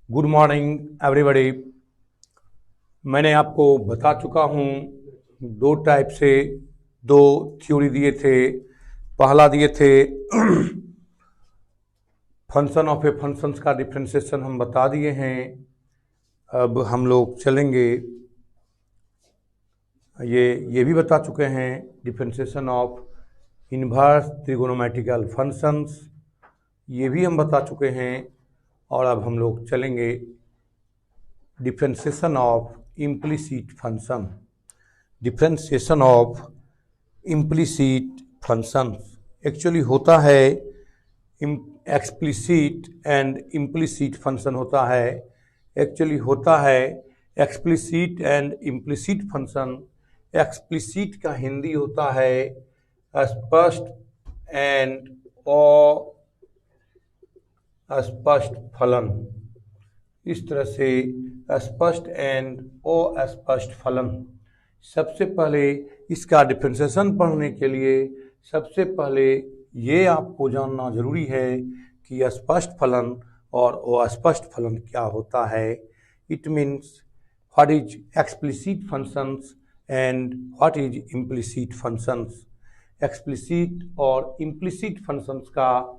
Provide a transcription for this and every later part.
Good morning everybody. मैंने आपको बता चुका हूँ दो टाइप से दो थ्योरी दिए थे। पहला दिए थे फंक्शन ऑफ ए फंक्शंस का डिफ्रेंसिएशन हम बता दिए हैं। अब हम लोग चलेंगे, ये भी बता चुके हैं differentiation of inverse trigonometrical functions, ये भी हम बता चुके हैं। और अब हम लोग चलेंगे differentiation of implicit function. Differentiation of implicit functions actually होता है एक्सप्लिसिट एंड इम्प्लिसिट फंक्शन होता है। एक्चुअली होता है explicit and implicit function. Explicit का हिंदी होता है स्पष्ट एंड अस्पष्ट फलन। इस तरह से स्पष्ट एंड अस्पष्ट फलन। सबसे पहले इसका डिफ्रेंसिएशन पढ़ने के लिए सबसे पहले ये आपको जानना जरूरी है कि स्पष्ट फलन और अस्पष्ट फलन क्या होता है। It means what is explicit functions and what is implicit functions. Explicit और इम्प्लिसिट फंक्शंस का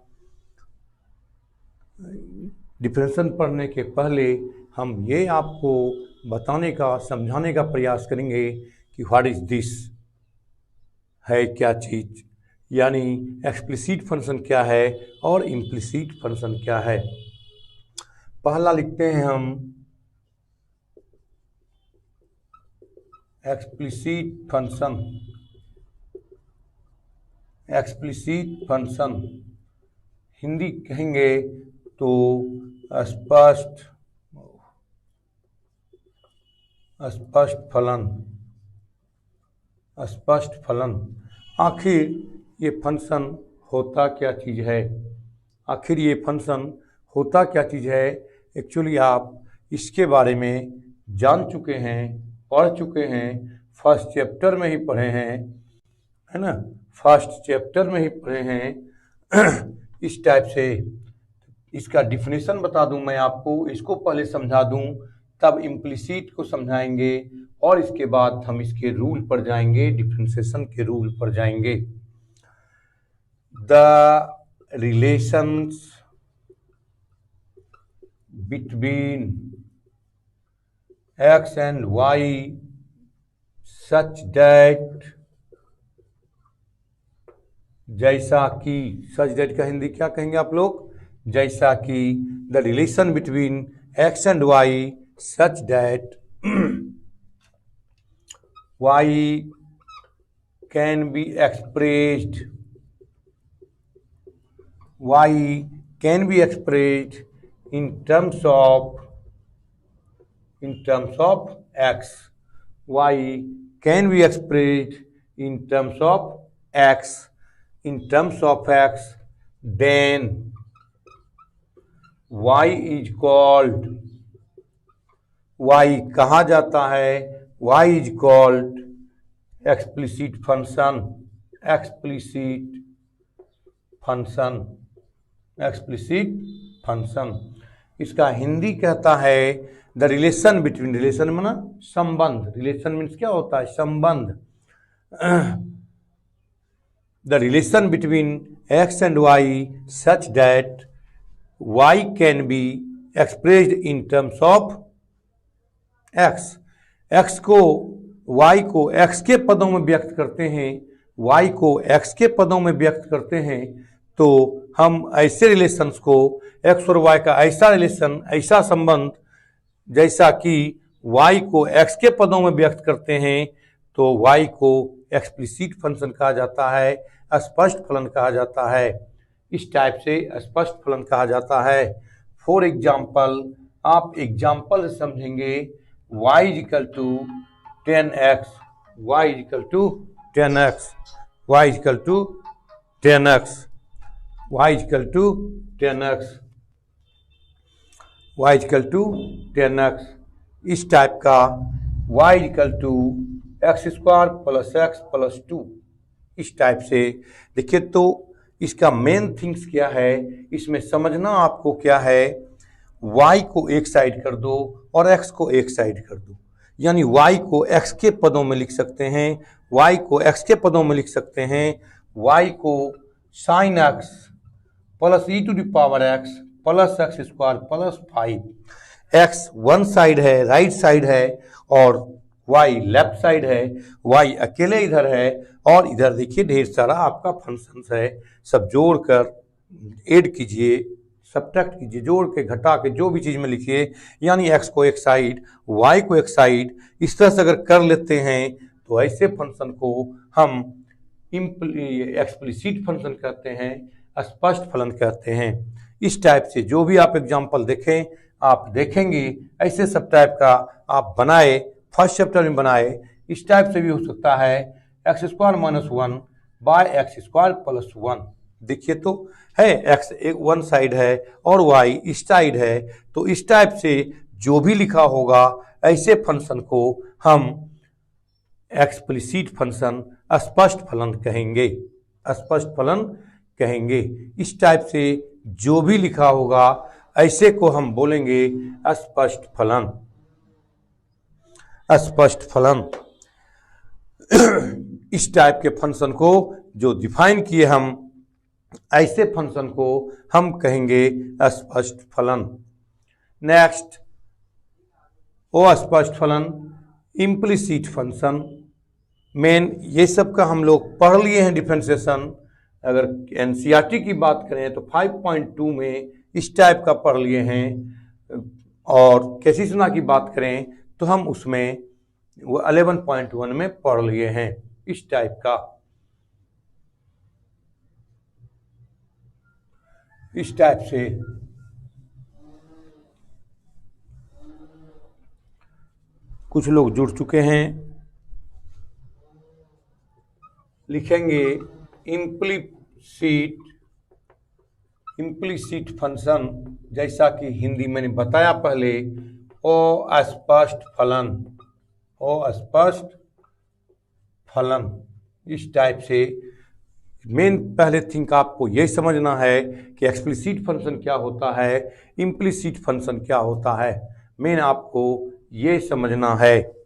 डिफरेंशिएशन पढ़ने के पहले हम ये आपको बताने का समझाने का प्रयास करेंगे कि व्हाट इज दिस है क्या चीज़, यानी एक्सप्लिसिट फंक्शन क्या है और इम्प्लिसिट फंक्शन क्या है। पहला लिखते हैं हम explicit function. Explicit function Hindi कहेंगे तो स्पष्ट फलन। स्पष्ट फलन आखिर ये फंक्शन होता क्या चीज़ है। आखिर ये फंक्शन होता क्या चीज़ है। एक्चुअली आप इसके बारे में जान चुके हैं, पढ़ चुके हैं, फर्स्ट चैप्टर में ही पढ़े हैं, है ना। फर्स्ट चैप्टर में ही पढ़े हैं इस टाइप से। इसका डिफिनेशन बता दूं मैं आपको, इसको पहले समझा दूं, तब इम्प्लिसिट को समझाएंगे और इसके बाद हम इसके रूल पर जाएंगे, डिफरेंशिएशन के रूल पर जाएंगे। The relations between x and y such that, जैसा कि, सच दैट का हिंदी क्या कहेंगे आप लोग, जैसा कि। The relation between x and y such that y can be expressed, y can be expressed in terms of x. Y can be expressed in terms of x. In terms of x, then y is called, y कहा जाता है, y is called explicit function. Explicit function. Explicit function इसका हिंदी कहता है the relation between, relation माना संबंध, relation means क्या होता है, संबंध। The relation between x and y such that y can be expressed in terms of x. X को, वाई को एक्स के पदों में व्यक्त करते हैं, वाई को एक्स के पदों में व्यक्त करते हैं। तो हम ऐसे रिलेशंस को, एक्स और वाई का ऐसा रिलेशन, ऐसा संबंध जैसा कि वाई को एक्स के पदों में व्यक्त करते हैं, तो वाई को एक्सप्लिसिट फंक्शन कहा जाता है, स्पष्ट फलन कहा जाता है। इस टाइप से स्पष्ट फलन कहा जाता है। फॉर एग्जाम्पल, आप एग्जाम्पल समझेंगे, y equal to 10x, y equal to 10x, y equal to 10x, y equal to 10x, y equal to 10x। इस टाइप का y equal to x square plus x plus 2, इस type से देखिए। तो इसका main things क्या है, इसमें समझना आपको क्या है, y को एक साइड कर दो और x को एक साइड कर दो, यानी y को x के पदों में लिख सकते हैं, y को x के पदों में लिख सकते हैं, y को sin x plus e to the power x plus x square plus 5। x one side है, राइट साइड है, और y लेफ्ट साइड है, y अकेले इधर है, और इधर देखिए ढेर सारा आपका फंक्शंस है। सब जोड़कर ऐड कीजिए, सब्ट्रैक्ट कीजिए, जोड़ के घटा के जो भी चीज़ में लिखिए, यानी x को एक साइड y को एक साइड, इस तरह से अगर कर लेते हैं तो ऐसे फंक्शन को हम एक्सप्लिसिट फंक्शन कहते हैं, स्पष्ट फलन कहते हैं। इस टाइप से जो भी आप एग्जाम्पल देखें, आप देखेंगे ऐसे सब टाइप का आप बनाए, फर्स्ट चैप्टर में बनाए। इस टाइप से भी हो सकता है x square minus 1 by x square plus 1। देखिए तो है एक्स एक वन साइड है और वाई इस साइड है, तो इस टाइप से जो भी लिखा होगा ऐसे फंक्शन को हम एक्सप्लिसिट फंक्शन, स्पष्ट फलन कहेंगे, स्पष्ट फलन कहेंगे। इस टाइप से जो भी लिखा होगा ऐसे को हम बोलेंगे स्पष्ट फलन, स्पष्ट फलन। इस टाइप के फंक्शन को जो डिफाइन किए हम, ऐसे फंक्शन को हम कहेंगे स्पष्ट फलन। नेक्स्ट, वो स्पष्ट फलन, इम्प्लिसिट फंक्शन। मेन ये सब का हम लोग पढ़ लिए हैं डिफरेंशिएशन। अगर एनसीईआरटी की बात करें तो 5.2 में इस टाइप का पढ़ लिए हैं, और कैसिसना की बात करें तो हम उसमें वो 11.1 में पढ़ लिए हैं इस टाइप का। इस टाइप से कुछ लोग जुड़ चुके हैं, लिखेंगे इम्प्लिसिट फंक्शन, जैसा कि हिंदी मैंने बताया पहले, अस्पष्ट फलन, अस्पष्ट फलन। इस टाइप से मेन पहले थिंक आपको यही समझना है कि एक्सप्लिसिट फंक्शन क्या होता है, इम्प्लिसिट फंक्शन क्या होता है, मेन आपको ये समझना है।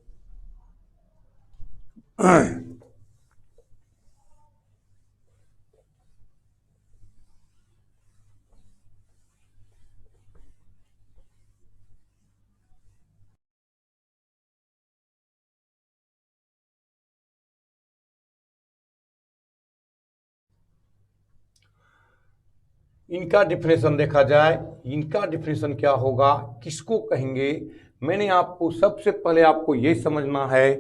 इनका डिफिनेशन देखा जाए, इनका डिफिनेशन क्या होगा, किसको कहेंगे। मैंने आपको सबसे पहले आपको ये समझना है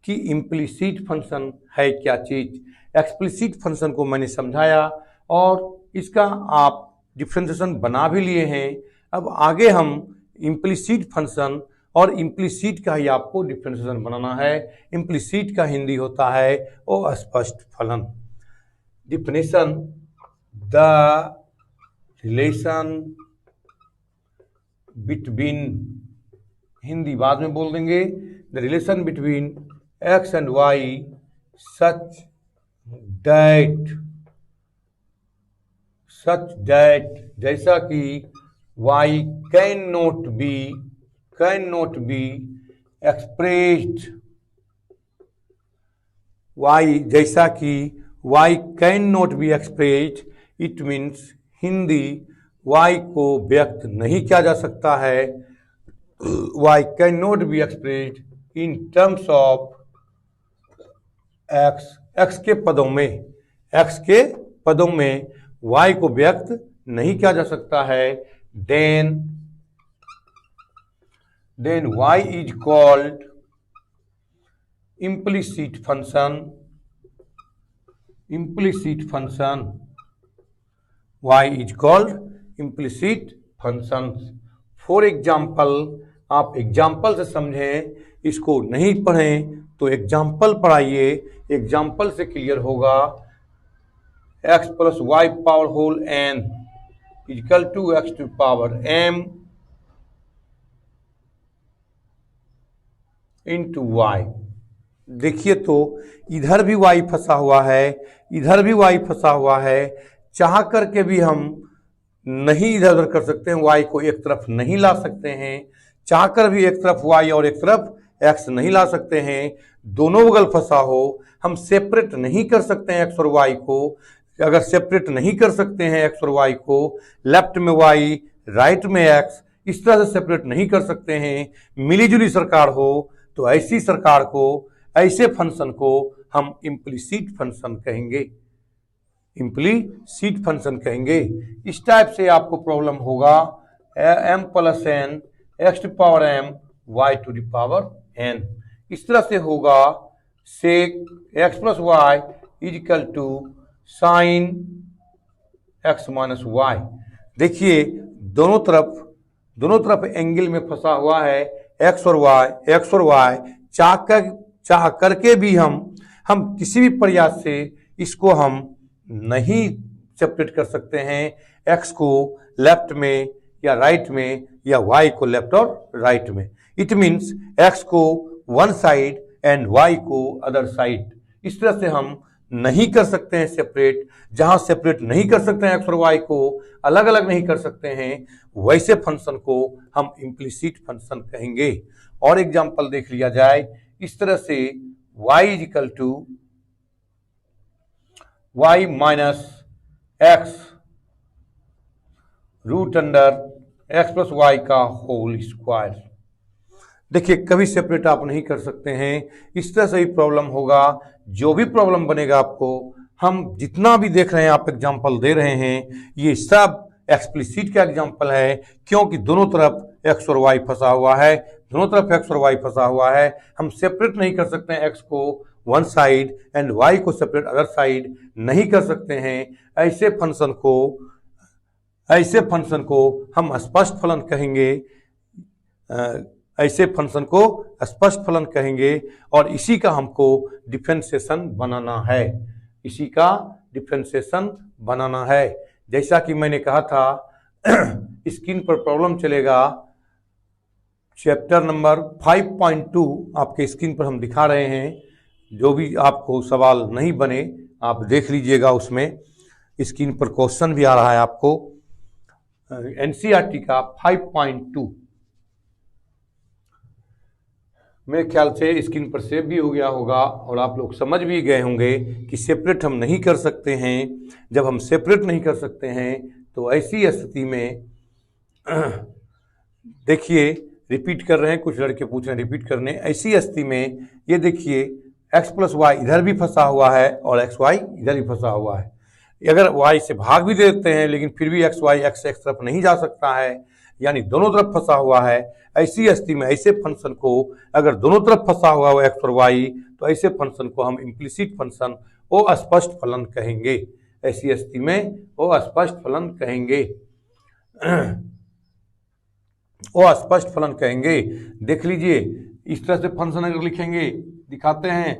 कि इम्प्लिसिट फंक्शन है क्या चीज़। एक्सप्लिसिट फंक्शन को मैंने समझाया और इसका आप डिफरेंशिएशन बना भी लिए हैं। अब आगे हम इम्प्लिसिट फंक्शन और इम्प्लिसिट का ही आपको डिफरेंशिएशन बनाना है। इम्प्लिसिट का हिंदी होता है अस्पष्ट फलन। Definition, the relation between, Hindi बाद में बोल देंगे, the relation between x and y such that, जैसा कि y can not be expressed, y जैसा कि y can not be expressed, it means Hindi y को व्यक्त नहीं किया जा सकता है। y can not be expressed in terms of x के पदों में, x के पदों में y को व्यक्त नहीं किया जा सकता है। Then y is called implicit function, y is called implicit functions। For example, आप एग्जाम्पल से समझें, इसको नहीं पढ़ें तो एग्जाम्पल पढ़ाइए, एग्जाम्पल से क्लियर होगा। x plus y power whole n equal to x to power m into y. देखिए तो इधर भी y फंसा हुआ है, इधर भी y फंसा हुआ है, चाह करके भी हम नहीं इधर उधर कर सकते हैं, y को एक तरफ नहीं ला सकते हैं, चाहकर भी एक तरफ y और एक तरफ x नहीं ला सकते हैं, दोनों बगल फंसा हो, हम सेपरेट नहीं कर सकते हैं x और y को। अगर सेपरेट नहीं कर सकते हैं x और y को, लेफ्ट में y राइट में x, इस तरह से सेपरेट नहीं कर सकते हैं, मिलीजुली सरकार हो, तो ऐसी सरकार को, ऐसे फंक्शन को हम इम्प्लिसिट फंक्शन कहेंगे, इम्प्लिसिट फंक्शन कहेंगे। इस टाइप से आपको प्रॉब्लम होगा m plus n x to power m y to the power n, इस तरह से होगा sec x plus y is equal to sine x minus y. देखिए दोनों तरफ एंगल में फंसा हुआ है x और y, चाह करके भी हम किसी भी प्रयास से इसको हम नहीं सेपरेट कर सकते हैं, x को लेफ्ट में या राइट में या y को लेफ्ट और राइट में। इट मीन्स x को वन साइड एंड y को अदर साइड, इस तरह से हम नहीं कर सकते हैं सेपरेट। जहां सेपरेट नहीं कर सकते हैं x और y को, अलग अलग नहीं कर सकते हैं, वैसे फंक्शन को हम इम्प्लिसिट फंक्शन कहेंगे। और एग्जांपल देख लिया जाए, इस तरह से y is equal to y minus x root under x plus y का होल स्क्वायर। देखिए कभी सेपरेट आप नहीं कर सकते हैं, इस तरह से ही प्रॉब्लम होगा। जो भी प्रॉब्लम बनेगा आपको, हम जितना भी देख रहे हैं, आप एग्जांपल दे रहे हैं, ये सब एक्सप्लिसिट का एग्जांपल है, क्योंकि दोनों तरफ एक्स और वाई फंसा हुआ है, दोनों तरफ एक्स और वाई फंसा हुआ है। हम सेपरेट नहीं कर सकते हैं, एक्स को वन साइड एंड वाई को सेपरेट अदर साइड नहीं कर सकते हैं। ऐसे फंक्शन को हम स्पष्ट फलन कहेंगे, ऐसे फंक्शन को स्पष्ट फलन कहेंगे। और इसी का हमको डिफरेंशिएशन बनाना है, इसी का डिफरेंशिएशन बनाना है। जैसा कि मैंने कहा था, स्क्रीन पर प्रॉब्लम चलेगा, चैप्टर नंबर 5.2 आपके स्क्रीन पर हम दिखा रहे हैं। जो भी आपको सवाल नहीं बने आप देख लीजिएगा, उसमें स्क्रीन पर क्वेश्चन भी आ रहा है आपको। एनसीईआरटी का 5.2 मेरे ख्याल से स्क्रीन पर सेव भी हो गया होगा और आप लोग समझ भी गए होंगे कि सेपरेट हम नहीं कर सकते हैं। जब हम सेपरेट नहीं कर सकते हैं तो ऐसी स्थिति में देखिए, रिपीट कर रहे हैं, कुछ लड़के पूछ रहे हैं रिपीट करने। ऐसी स्थिति में ये देखिए एक्स प्लस वाई इधर भी फंसा हुआ है और एक्स वाई इधर भी फंसा हुआ है। अगर वाई से भाग भी देते हैं लेकिन फिर भी एक्स वाई एक्स एक्स तरफ नहीं जा सकता है, यानी दोनों तरफ फंसा हुआ है। ऐसी स्थिति में ऐसे फंक्शन को, अगर दोनों तरफ फंसा हुआ हो एक्स और वाई, तो ऐसे फंक्शन को हम इम्प्लिसिट फंक्शन ओ अस्पष्ट फलन कहेंगे। ऐसी स्थिति में ओ अस्पष्ट फलन कहेंगे, ओ अस्पष्ट फलन कहेंगे। देख लीजिए, इस तरह से फंक्शन अगर लिखेंगे, दिखाते हैं,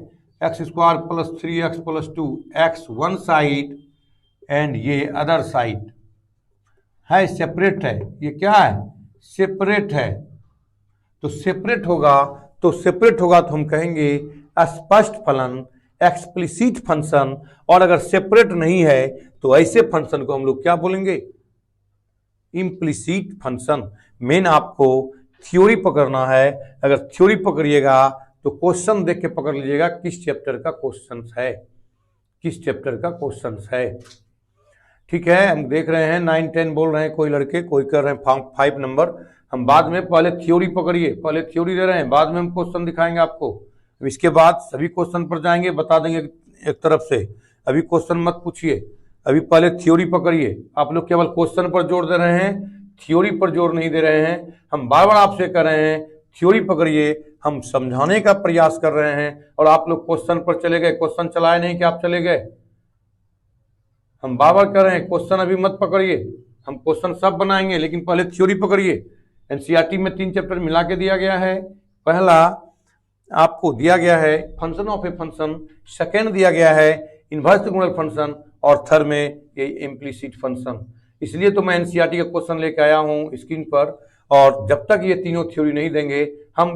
x square plus 3x plus 2, x one side and ये अदर साइड है, सेपरेट है। ये क्या है? सेपरेट है। तो सेपरेट होगा तो हम कहेंगे स्पष्ट फलन, एक्सप्लिसिट फंक्शन। और अगर सेपरेट नहीं है तो ऐसे फंक्शन को हम लोग क्या बोलेंगे? Implicit function. मेन आपको थ्योरी पकड़ना है। अगर थ्योरी पकड़िएगा तो क्वेश्चन देख के पकड़ लीजिएगा किस चैप्टर का क्वेश्चन है, किस चैप्टर का क्वेश्चन है। ठीक है, हम देख रहे हैं 9, 10 बोल रहे हैं कोई लड़के, कोई कर रहे हैं 5 नंबर। हम बाद में पहले थ्योरी पकड़िए, पहले थ्योरी दे रहे हैं, बाद में हम क्वेश्चन दिखाएंगे आपको। इसके बाद सभी क्वेश्चन पर जाएंगे, बता देंगे एक तरफ से। अभी क्वेश्चन मत पूछिए, अभी पहले थ्योरी पकड़िए। आप लोग केवल क्वेश्चन पर जोर दे रहे हैं, थ्योरी पर जोर नहीं दे रहे हैं। हम बार बार आपसे कह रहे हैं थ्योरी पकड़िए, हम समझाने का प्रयास कर रहे हैं और आप लोग क्वेश्चन पर चले गए। क्वेश्चन चलाए नहीं कि आप चले गए। हम बार बार कर रहे हैं क्वेश्चन अभी मत पकड़िए, हम क्वेश्चन सब बनाएंगे, लेकिन पहले थ्योरी पकड़िए। एनसीईआरटी में 3 चैप्टर मिला के दिया गया है। पहला आपको दिया गया है function of a function, second दिया गया है इनवर्स ट्रायंगुलर फंक्शन और थर्ड में ये इम्प्लिसिट फंक्शन। इसलिए तो मैं एनसीईआरटी का क्वेश्चन लेके आया हूँ स्क्रीन पर। और जब तक ये तीनों थ्योरी नहीं देंगे हम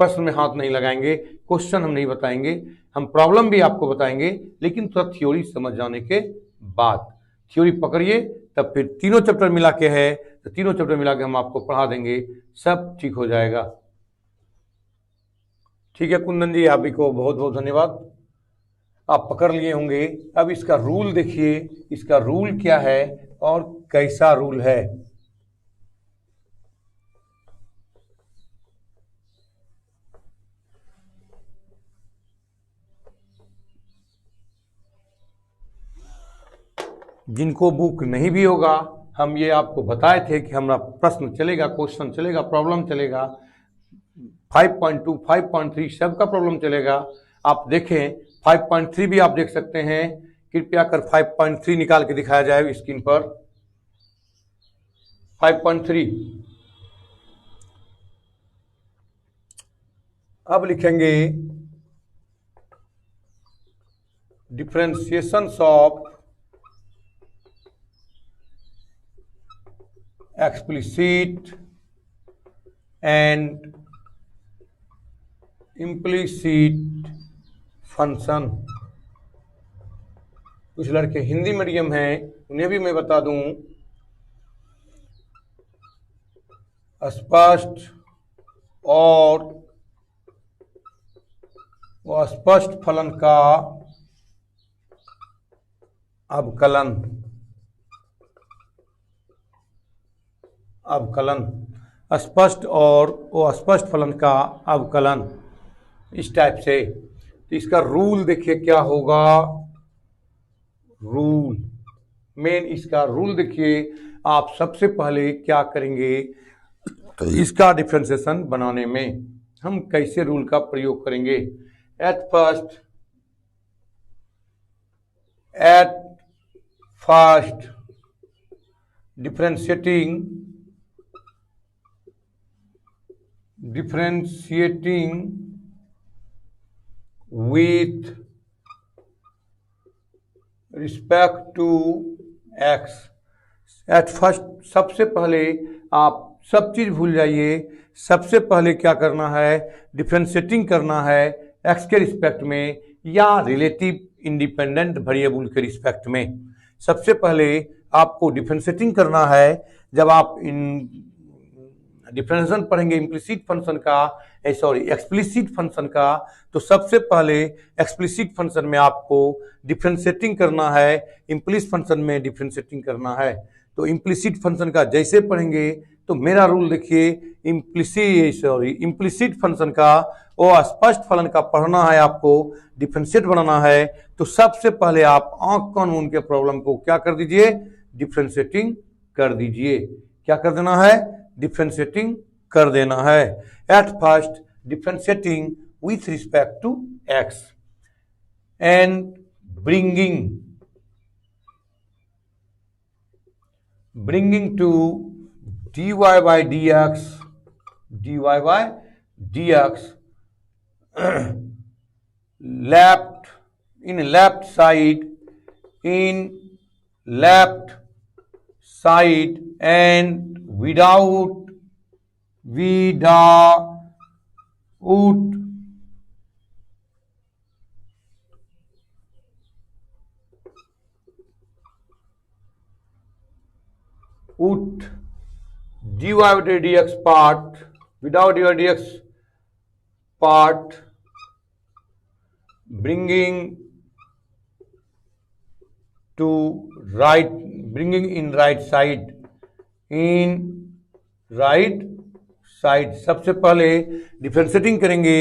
प्रश्न में हाथ नहीं लगाएंगे, क्वेश्चन हम नहीं बताएंगे। हम प्रॉब्लम भी आपको बताएंगे, लेकिन थोड़ा थ्योरी समझ जाने के बाद। थ्योरी पकड़िए तब फिर तीनों चैप्टर मिला के है, तो तीनों चैप्टर मिला के हम आपको पढ़ा देंगे, सब ठीक हो जाएगा। ठीक है कुंदन जी, आप भी को बहुत बहुत धन्यवाद, आप पकड़ लिए होंगे। अब इसका रूल देखिए, इसका रूल क्या है और कैसा रूल है। जिनको बुक नहीं भी होगा, हम ये आपको बताए थे कि हमारा प्रश्न चलेगा, क्वेश्चन चलेगा, प्रॉब्लम चलेगा, 5.2, 5.3 सबका प्रॉब्लम चलेगा। आप देखें 5.3 भी आप देख सकते हैं, कृपया कर 5.3 निकाल के दिखाया जाए स्क्रीन पर। 5.3 अब लिखेंगे differentiations of explicit and implicit function. कुछ लड़के हिंदी मीडियम हैं, उन्हें भी मैं बता दूं, स्पष्ट और अस्पष्ट फलन का अवकलन, स्पष्ट और अस्पष्ट फलन का अवकलन, इस टाइप से। तो इसका रूल देखिए क्या होगा, रूल मेन इसका रूल देखिए। आप सबसे पहले क्या करेंगे, तो इसका डिफरेंशिएशन बनाने में हम कैसे रूल का प्रयोग करेंगे। At first differentiating with respect to x। At first सबसे पहले आप सब चीज भूल जाइए, सबसे पहले क्या करना है, डिफरेंशिएटिंग करना है x के रिस्पेक्ट में या रिलेटिव इंडिपेंडेंट वेरिएबल के रिस्पेक्ट में। सबसे पहले आपको डिफरेंशिएटिंग करना है। जब आप इन डिफरेंशिएशन पढ़ेंगे इम्प्लिसिट फंक्शन का, एक्सप्लिसिट फंक्शन का, तो सबसे पहले एक्सप्लिसिट फंक्शन में आपको डिफरेंशिएटिंग करना है, इम्प्लिसिट फंक्शन में डिफरेंशिएटिंग करना है। तो इम्प्लिसिट फंक्शन का जैसे पढ़ेंगे, तो मेरा रूल देखिए, इम्प्लिसिट फंक्शन का और स्पष्ट फलन का पढ़ना है, आपको डिफरेंशिएट बनाना है। तो सबसे पहले आप आंख कानून के प्रॉब्लम को क्या कर दीजिए, डिफरेंशिएटिंग कर दीजिए। क्या कर देना है, डिफरेंशिएटिंग कर देना है। At first differentiating with respect to x and bringing to dy by dx left side and without dy by dx part, without dy by dx part, bringing in right side, सबसे पहले differentiating करेंगे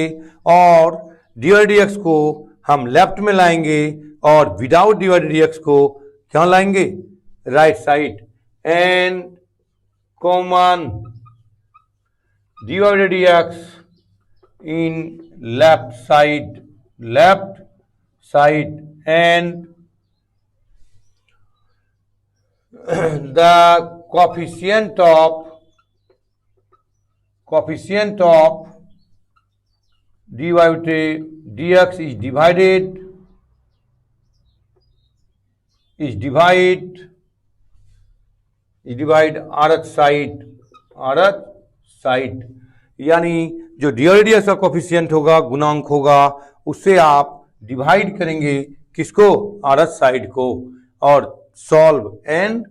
और dy dx को हम left में लाएंगे और without dy dx को क्या लाएंगे, right side, and common dy dx in left side and the coefficient of dy dx is divide rth side, यानी जो dy dx का कोफिशिएंट होगा, गुणांक होगा, उससे आप डिवाइड करेंगे किसको, rth साइड को, और सॉल्व एंड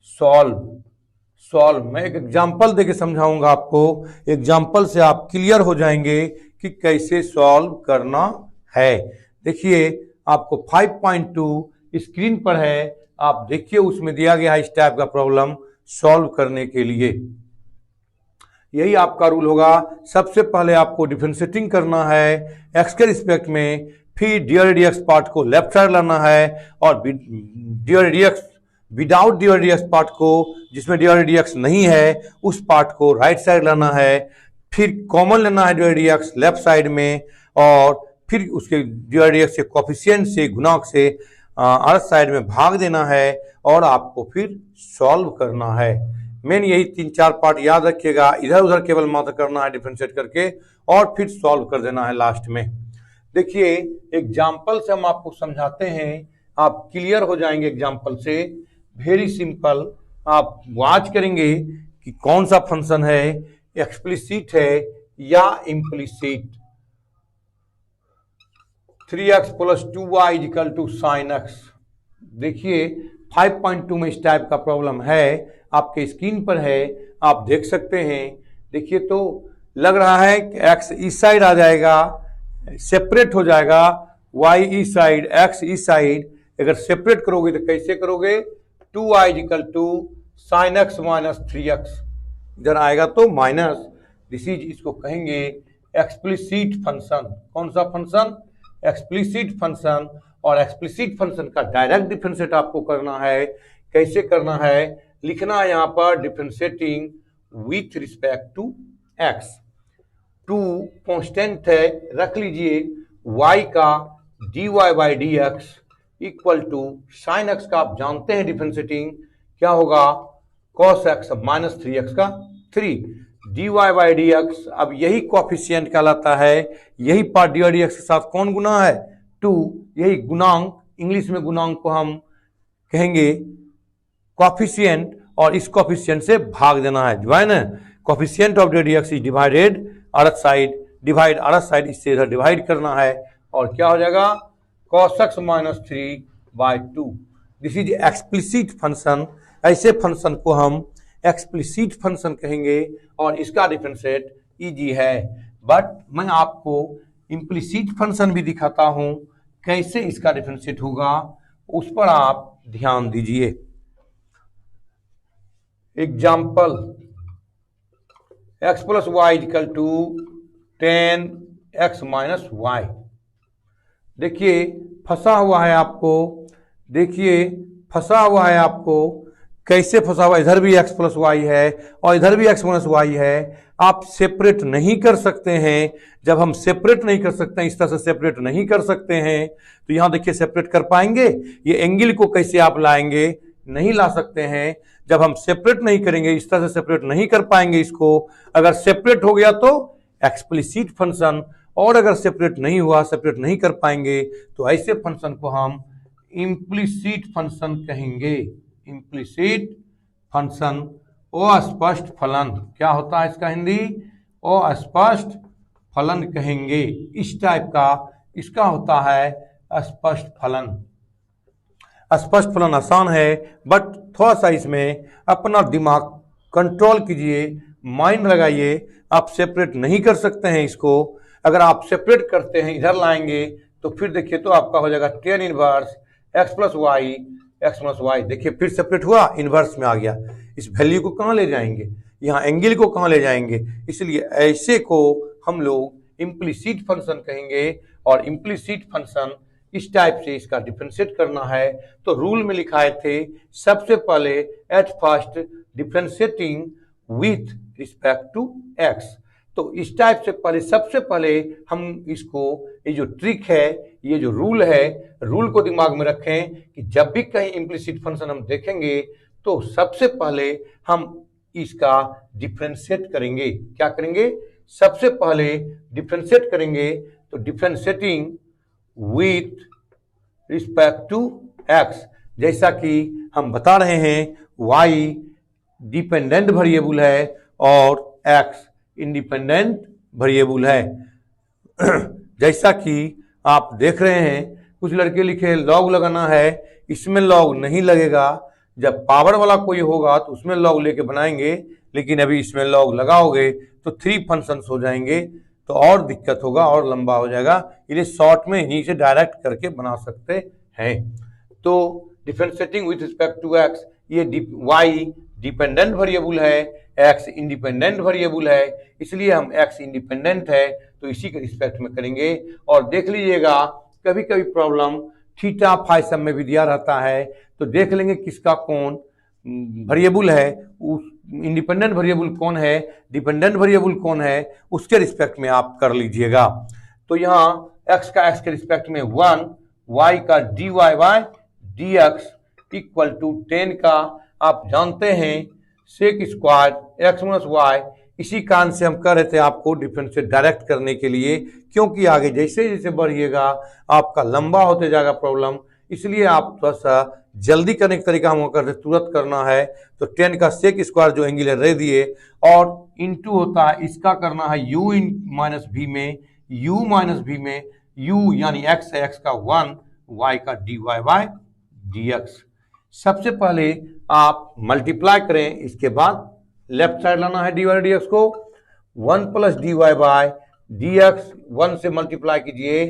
सॉल्व मैं एक एग्जाम्पल देके समझाऊंगा आपको। एग्जाम्पल से आप क्लियर हो जाएंगे कि कैसे सॉल्व करना है। देखिए आपको 5.2 स्क्रीन पर है, आप देखिए उसमें दिया गया है इस टाइप का प्रॉब्लम सॉल्व करने के लिए। यही आपका रूल होगा। सबसे पहले आपको डिफरेंशिएटिंग करना है एक्स के रिस्पेक्ट में, फिर डी पार्ट को लेफ्ट साइड लाना है और डी विदाउट डी पार्ट को, जिसमें डी नहीं है, उस पार्ट को राइट साइड लाना है। फिर कॉमन लेना है डी लेफ्ट साइड में और फिर उसके डी से कोफिशिएंट से गुणांक से अर्थ साइड में भाग देना है और आपको फिर सॉल्व करना है। मेन यही 3-4 पार्ट याद रखिएगा, इधर उधर केवल मात्र करना है डिफरेंशिएट करके और फिर सॉल्व कर देना है लास्ट में। देखिए एग्जाम्पल से हम आपको समझाते हैं, आप क्लियर हो जाएंगे एग्जाम्पल से। वेरी सिंपल, आप वॉच करेंगे कि कौन सा फंक्शन है, एक्सप्लिसिट है या implicit. 3x + 2y = sin x। देखिए 5.2 में इस टाइप का प्रॉब्लम है, आपके स्क्रीन पर है, आप देख सकते हैं। देखिए तो लग रहा है कि x इस साइड आ जाएगा, सेपरेट हो जाएगा, y इस साइड, x इस साइड। अगर सेपरेट करोगे तो कैसे करोगे, 2y = sin x - 3x, इधर आएगा तो माइनस। दिस इज, इसको कहेंगे एक्सप्लिसिट फंक्शन। कौन सा फंक्शन, एक्सप्लिसिट फंक्शन। और एक्सप्लिसिट फंक्शन का डायरेक्ट डिफरेंशिएट आपको करना है। कैसे करना है, लिखना है यहाँ पर differentiating with respect to x। 2 constant है, रख लीजिए, y का dy/dx = sin x का आप जानते हैं डिफरेंशिएटिंग क्या होगा, cos x - 3x का 3 dy/dx। अब यही कोफिशिएंट कहलाता है, यही पार्ट dy/dx के साथ कौन गुना है, 2। यही गुणांक, इंग्लिश में गुणांक को हम कहेंगे कोफिशिएंट और इस कोफिशिएंट से भाग देना है, जो है ना। Coefficient of dy/dx is divided earth side, divide earth side, इससे इधर डिवाइड करना है और क्या हो जाएगा, cos x - 3/2। This is explicit function. ऐसे फंक्शन को हम एक्सप्लिसिट फंक्शन कहेंगे और इसका डिफरेंशिएट इजी है। बट मैं आपको इम्प्लिसिट फंक्शन भी दिखाता हूं, कैसे इसका डिफरेंशिएट होगा, उस पर आप ध्यान दीजिए। Example, x + y = 10x - y। देखिए फंसा हुआ है आपको, देखिए फंसा हुआ है आपको, कैसे फंसा हुआ, इधर भी x + y है और इधर भी x - y है। आप सेपरेट नहीं कर सकते हैं। जब हम सेपरेट नहीं कर सकते हैं, इस तरह से सेपरेट नहीं कर सकते हैं, तो यहां देखिए सेपरेट कर पाएंगे, ये एंगल को कैसे आप लाएंगे, नहीं ला सकते हैं। जब हम सेपरेट नहीं करेंगे, इस तरह से सेपरेट नहीं कर पाएंगे इसको। अगर सेपरेट हो गया तो एक्सप्लिसिट फंक्शन, और अगर सेपरेट नहीं हुआ, सेपरेट नहीं कर पाएंगे, तो ऐसे फंक्शन को हम इम्प्लिसिट फंक्शन कहेंगे। इम्प्लिसिट फंक्शन, अस्पष्ट फलन, क्या होता है इसका हिंदी, अस्पष्ट फलन कहेंगे। इस टाइप का इसका होता है अस्पष्ट फलन। अस्पष्ट फलन आसान है, बट थोड़ा सा इसमें अपना दिमाग कंट्रोल कीजिए, माइंड लगाइए। आप सेपरेट नहीं कर सकते हैं इसको। अगर आप सेपरेट करते हैं, इधर लाएंगे, तो फिर देखिए तो आपका हो जाएगा tan इनवर्स x + y। देखिए फिर सेपरेट हुआ, इनवर्स में आ गया। इस वैल्यू को कहाँ ले जाएंगे, यहाँ एंगल को कहाँ ले जाएंगे, इसलिए ऐसे को हम लोग इम्प्लिसिट फंक्शन कहेंगे। और इम्प्लिसिट फंक्शन इस टाइप से इसका डिफरेंशिएट करना है। तो रूल में लिखाए थे, सबसे पहले at first differentiating with respect to x। तो इस टाइप से पहले, सबसे पहले हम इसको, ये जो ट्रिक है, ये जो रूल है, रूल को दिमाग में रखें कि जब भी कहीं इम्प्लिसिट फंक्शन हम देखेंगे तो सबसे पहले हम इसका डिफरेंशिएट करेंगे। क्या करेंगे, सबसे पहले डिफरेंशिएट करेंगे। तो differentiating with respect to x, जैसा कि हम बता रहे हैं, y डिपेंडेंट वेरिएबल है और x इंडिपेंडेंट वेरिएबल है। जैसा कि आप देख रहे हैं, कुछ लड़के लिखे लॉग लगाना है, इसमें लॉग नहीं लगेगा। जब पावर वाला कोई होगा तो उसमें लॉग लेके बनाएंगे, लेकिन अभी इसमें लॉग लगाओगे तो 3 फंक्शंस हो जाएंगे, तो और दिक्कत होगा और लंबा हो जाएगा, इसलिए शॉर्ट में इन्हीं से डायरेक्ट करके बना सकते हैं। तो differentiating with respect to x, ये y डिपेंडेंट वेरिएबल है, x इंडिपेंडेंट वेरिएबल है, इसलिए हम x इंडिपेंडेंट है तो इसी के रिस्पेक्ट में करेंगे। और देख लीजिएगा कभी कभी प्रॉब्लम थीटा फाई सब में भी दिया रहता है, तो देख लेंगे किसका कौन वेरिएबल है, इंडिपेंडेंट वेरिएबल कौन है, डिपेंडेंट वेरिएबल कौन है, उसके रिस्पेक्ट में आप कर लीजिएगा। तो यहाँ x का x के रिस्पेक्ट में 1, y का dy by dx equal to 10 का आप जानते हैं sec square x minus y। इसी कारण से हम कह रहे थे आपको डिफरेंशिएट डायरेक्ट करने के लिए, क्योंकि आगे जैसे जैसे बढ़िएगा आपका लंबा होते जाएगा प्रॉब्लम, इसलिए आप थोड़ा सा जल्दी करने का तरीका हम करते तुरंत करना है। तो 10 का सेक स्क्वायर जो एंगल रह दिए और इंटू होता है, इसका करना है u इन माइनस भी में, u माइनस भी में u यानी x है, x का 1, y का dy बाय dx। सबसे पहले आप मल्टीप्लाई करें, इसके बाद लेफ्ट साइड लाना है dy dx को, 1 प्लस dy बाय dx, 1 से मल्टीप्लाई कीजिए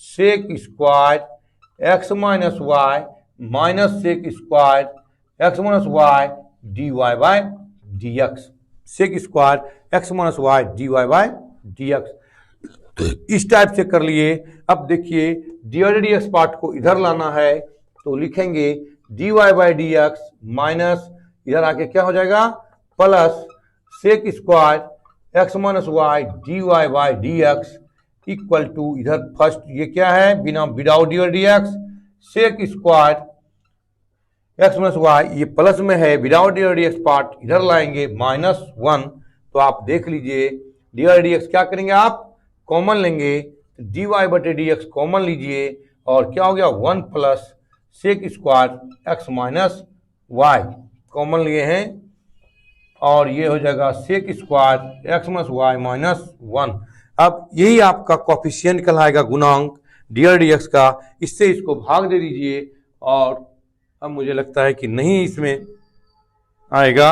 sec square x minus y minus sec square x minus y dy by dx, sec square x minus y dy by dx। इस type से कर लिए। अब देखिए dy dx पार्ट को इधर लाना है, तो लिखेंगे dy बाय dx माइनस इधर आके क्या हो जाएगा plus sec square x minus y dy by dx equal to, इधर फर्स्ट ये क्या है बिना without dy dx, sec square x minus y ये प्लस में है, विदाउट dy dx पार्ट इधर लाएंगे माइनस 1। तो आप देख लीजिए dy dx क्या करेंगे आप कॉमन लेंगे, dy बटे dx कॉमन लीजिए और क्या हो गया 1 plus sec square x minus y common लिए हैं और ये हो जाएगा sec square x minus y minus 1। अब यही आपका कोफिशिएंट कहलाएगा गुणांक dy dx का, इससे इसको भाग दे दीजिए और अब मुझे लगता है कि नहीं इसमें आएगा,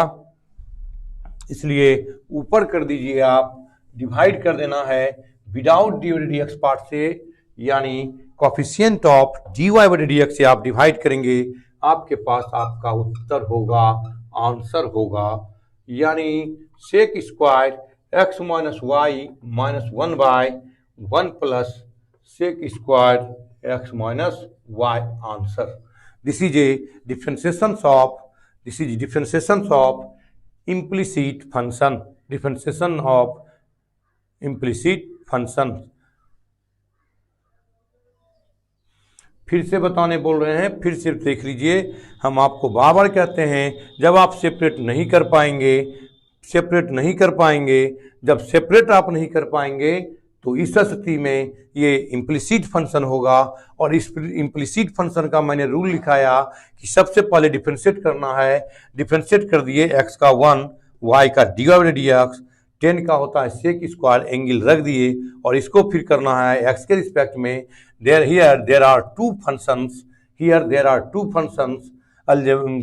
इसलिए ऊपर कर दीजिए आप, डिवाइड कर देना है विदाउट dy dx पार्ट से, यानी कोफिशिएंट ऑफ dy बटे dx से आप डिवाइड करेंगे, आपके पास आपका उत्तर होगा, आंसर होगा, यानी sec square x minus y minus 1 by 1 plus sec square x minus y answer. This is a differentiation of implicit function, differentiation of implicit function. फिर से बताने बोल रहे हैं, फिर से देख लीजिए, हम आपको बार बार कहते हैं जब आप सेपरेट नहीं कर पाएंगे, जब सेपरेट आप नहीं कर पाएंगे तो इस स्थिति में ये इम्प्लिसिट फंक्शन होगा। और इस इम्प्लिसिट फंक्शन का मैंने रूल लिखाया कि सबसे पहले डिफरेंशिएट करना है, डिफरेंशिएट कर दिए x का 1, y का dy बाई dx, 10 का होता है सेक स्क्वायर एंगल रख दिए और इसको फिर करना है x के रिस्पेक्ट में। there are two functions,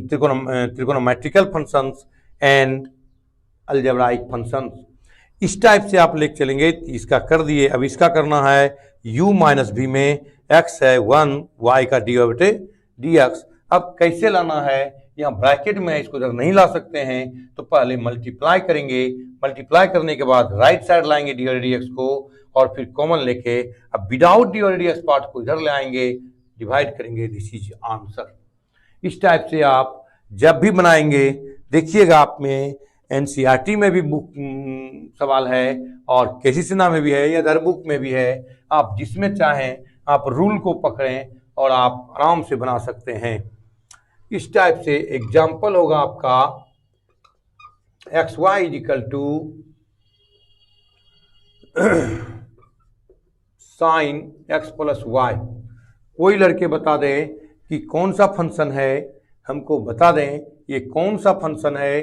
trigonometrical functions and algebraic functions। इस टाइप से आप लेके चलेंगे, इसका कर दिए। अब इसका करना है u माइनस भी में, x है 1, y का dy बटे dx। अब कैसे लाना है, यहाँ ब्रैकेट में इसको जब नहीं ला सकते हैं तो पहले मल्टीप्लाई करेंगे, मल्टीप्लाई करने के बाद राइट साइड लाएंगे dy dx को और फिर कॉमन लेके अब विदाउट dy dx पार्ट को इधर ले आएंगे, डिवाइड करेंगे, दिस इज आंसर। इस टाइप से आप जब भी बनाएंगे देखिएगा, आप में एनसीईआरटी में भी बुक सवाल है और केसी सिन्हा में भी है या अदर बुक में भी है, आप जिसमें चाहें आप रूल को पकड़ें और आप आराम से बना सकते हैं। इस टाइप से एग्जाम्पल होगा आपका xy is equal to sine x plus y. कोई लड़के बता दें कि कौन सा फंक्शन है, हमको बता दें ये कौन सा फंक्शन है,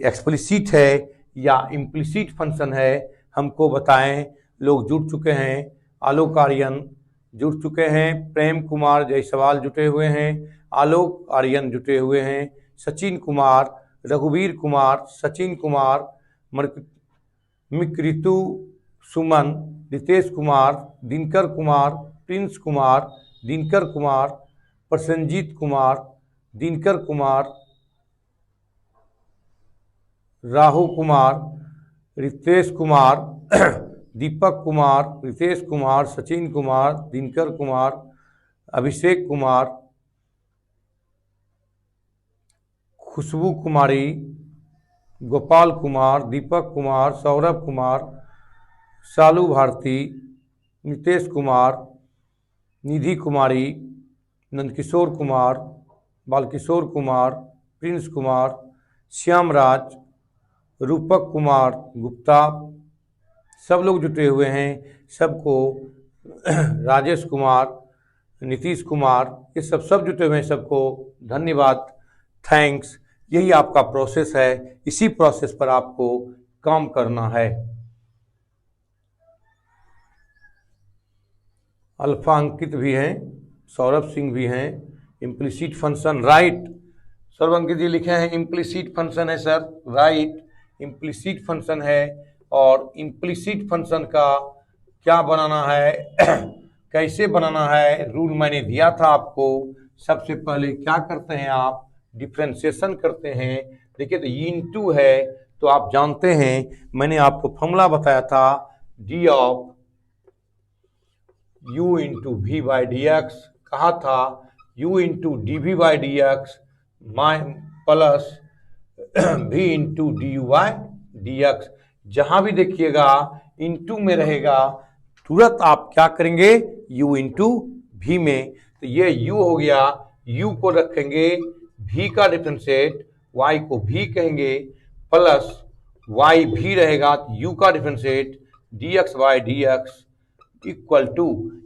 एक्सप्लिसिट है या इम्प्लिसिट फंक्शन है, हमको बताएं। लोग जुड़ चुके हैं, आलोक आर्यन जुड़ चुके हैं, प्रेम कुमार जायसवाल जुटे हुए हैं, आलोक आर्यन जुटे हुए हैं, सचिन कुमार, रघुवीर कुमार, सचिन कुमार, मिकृतु सुमन, रितेश कुमार, दिनकर कुमार, प्रिंस कुमार, दिनकर कुमार, प्रसन्नजीत कुमार, दिनकर कुमार, राहु कुमार, रितेश कुमार, दीपक कुमार, रितेश कुमार, सचिन कुमार, दिनकर कुमार, अभिषेक कुमार, खुशबू कुमारी, गोपाल कुमार, दीपक कुमार, सौरभ कुमार, शालू भारती, नितेश कुमार, निधि कुमारी, नंदकिशोर कुमार, बालकिशोर कुमार, प्रिंस कुमार, श्यामराज, रूपक कुमार गुप्ता, सब लोग जुटे हुए हैं। सबको राजेश कुमार, नीतीश कुमार, ये सब जुटे हुए हैं। सबको धन्यवाद, थैंक्स। यही आपका प्रोसेस है, इसी प्रोसेस पर आपको काम करना है। अल्फा अंकित भी हैं, सौरभ सिंह भी हैं। इम्प्लिसिट फंक्शन राइट, सौरभ अंकित जी लिखे हैं इम्प्लिसिट फंक्शन है सर, राइट, इम्प्लिसिट फंक्शन है। और इम्प्लिसिट फंक्शन का क्या बनाना है कैसे बनाना है, रूल मैंने दिया था आपको। सबसे पहले क्या करते हैं आप, डिफ्रेंशिएशन करते हैं। देखिए तो इनटू है तो आप जानते हैं, मैंने आपको फॉर्मूला बताया था, d of u into v by D x, कहा था u into d v by D x plus v into d u by D x. जहां भी देखिएगा इंटू में रहेगा, तुरंत आप क्या करेंगे, u इंटू वी में। तो ये u हो गया, u को रखेंगे v का डिफरेंशिएट, y को v कहेंगे, प्लस y भी रहेगा, u का differentiate dx by dx equal to,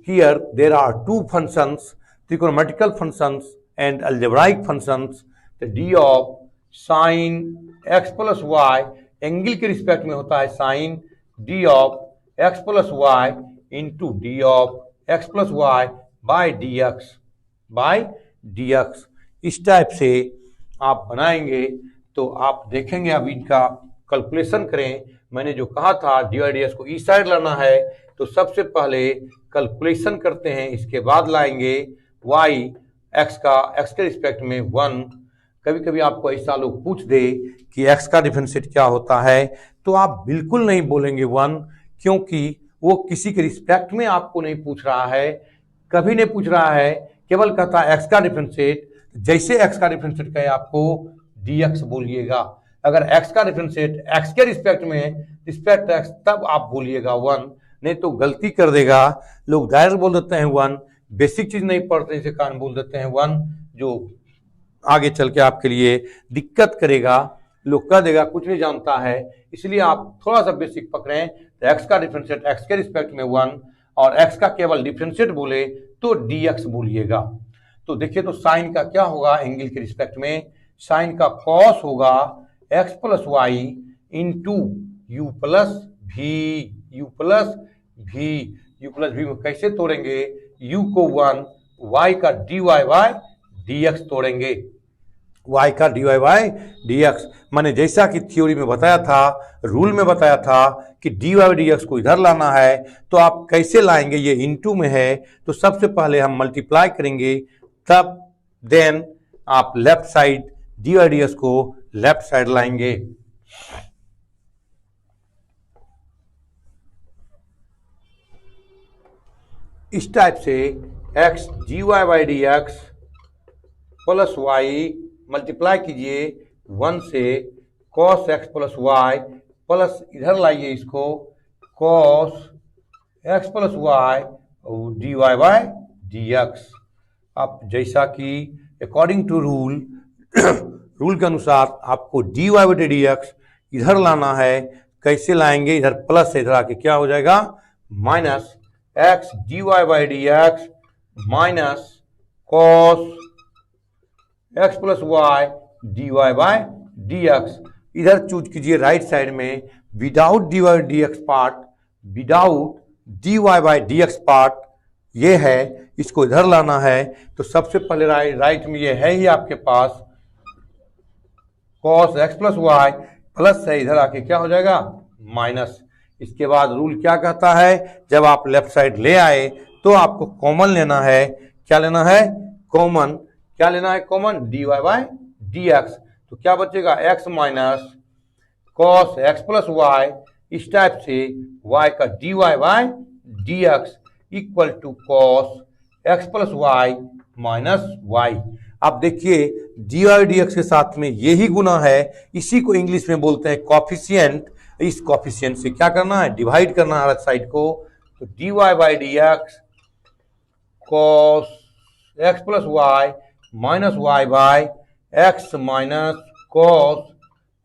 here there are two functions, trigonometrical functions and algebraic functions. the d of sin x plus y angle के respect में होता है sin d of x plus y into d of x plus y by dx। इस type से आप बनाएंगे तो आप देखेंगे। अब इनका कैलकुलेशन करें। मैंने जो कहा था डी को इस साइड लाना है, तो सबसे पहले कैलकुलेशन करते हैं, इसके बाद लाएंगे y x के रिस्पेक्ट में 1। कभी कभी आपको ऐसा लोग पूछ दे कि x का डिफरेंशिएट क्या होता है, तो आप बिल्कुल नहीं बोलेंगे 1, क्योंकि वो किसी के रिस्पेक्ट में आपको नहीं पूछ रहा है, कभी नहीं पूछ रहा है, केवल कहता है x का डिफरेंशिएट। जैसे x का डिफरेंशिएट कहे आपको dx बोलिएगा। अगर x का डिफरेंशिएट x के रिस्पेक्ट में रिस्पेक्ट x, तब आप बोलिएगा 1, नहीं तो गलती कर देगा। लोग डायरेक्ट बोल देते हैं 1, बेसिक चीज नहीं पढ़ते, इसे कारण बोल देते हैं 1, जो आगे चल के आपके लिए दिक्कत करेगा। लोग कह देगा कुछ नहीं जानता है, इसलिए आप थोड़ा सा बेसिक पकड़ें। तो x का डिफरेंशिएट x के रिस्पेक्ट में 1, और x का केवल डिफरेंशिएट बोले तो dx बोलिएगा। तो देखिए तो साइन का क्या होगा, एंगल के रिस्पेक्ट में साइन का कॉस होगा x plus y into u plus v में कैसे तोड़ेंगे, u को 1, y का dy बाय dx तोड़ेंगे, y का dy बाय dx। मैंने जैसा कि थ्योरी में बताया था, रूल में बताया था कि dy बाय dx को इधर लाना है, तो आप कैसे लाएंगे, ये इनटू में है तो सबसे पहले हम मल्टीप्लाई करेंगे, तब देन आप left side dy by dx को लेफ्ट साइड लाएंगे। इस टाइप से x dy by D x plus y multiply कीजिए 1 से cos x plus Y, plus इधर लाइए इसको cos x plus y dy by D x. अब जैसा कि अकॉर्डिंग टू रूल रूल के अनुसार आपको dy बाई डी एक्स इधर लाना है। कैसे लाएंगे, इधर प्लस है, इधर आके क्या हो जाएगा minus x dy by D x minus cos x plus y dy by D x. इधर चूज कीजिए राइट साइड में without dy by D x part, without dy by D x part ये है, इसको इधर लाना है। तो सबसे पहले राइट में ये है ही आपके पास cos x plus Y plus है, इधर आके क्या हो जाएगा माइनस। इसके बाद रूल क्या कहता है, जब आप लेफ्ट साइड ले आए तो आपको कॉमन लेना है। क्या लेना है कॉमन, क्या लेना है common, d y by D x. तो क्या बचेगा x minus cos x plus y, इस टाइप से y का dy by dx equal to cos x plus y minus y. आप देखिए dy dx के साथ में यही गुना है, इसी को इंग्लिश में बोलते हैं कॉफिशिएंट। इस कॉफिशिएंट से क्या करना है, डिवाइड करना है हर साइड को। तो dy by dx cos x plus y minus y by x minus cos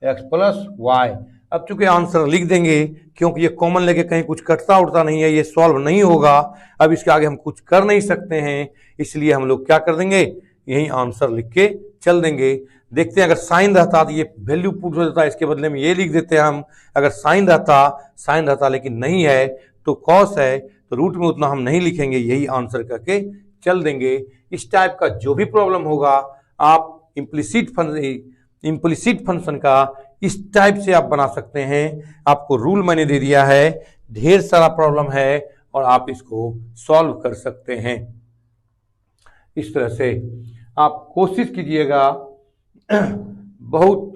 x plus y. अब चूंकि आंसर लिख देंगे, क्योंकि ये कॉमन लेके कहीं कुछ कटता उठता नहीं है, ये सॉल्व नहीं होगा। अब इसके आगे हम कुछ कर नहीं सकते हैं, इसलिए हम लोग क्या कर देंगे, यही आंसर लिख के चल देंगे। देखते हैं अगर साइन रहता तो ये वैल्यू पुट हो जाता है, इसके बदले में ये लिख देते हैं हम। अगर साइन रहता लेकिन नहीं है तो कॉस है, तो रूट में उतना हम नहीं लिखेंगे, यही आंसर करके चल देंगे। इस टाइप का जो भी प्रॉब्लम होगा आप इम्प्लिसिट फंक्शन का इस टाइप से आप बना सकते हैं। आपको रूल मैंने दे दिया है, ढेर सारा प्रॉब्लम है और आप इसको सॉल्व कर सकते हैं। इस तरह से आप कोशिश कीजिएगा, बहुत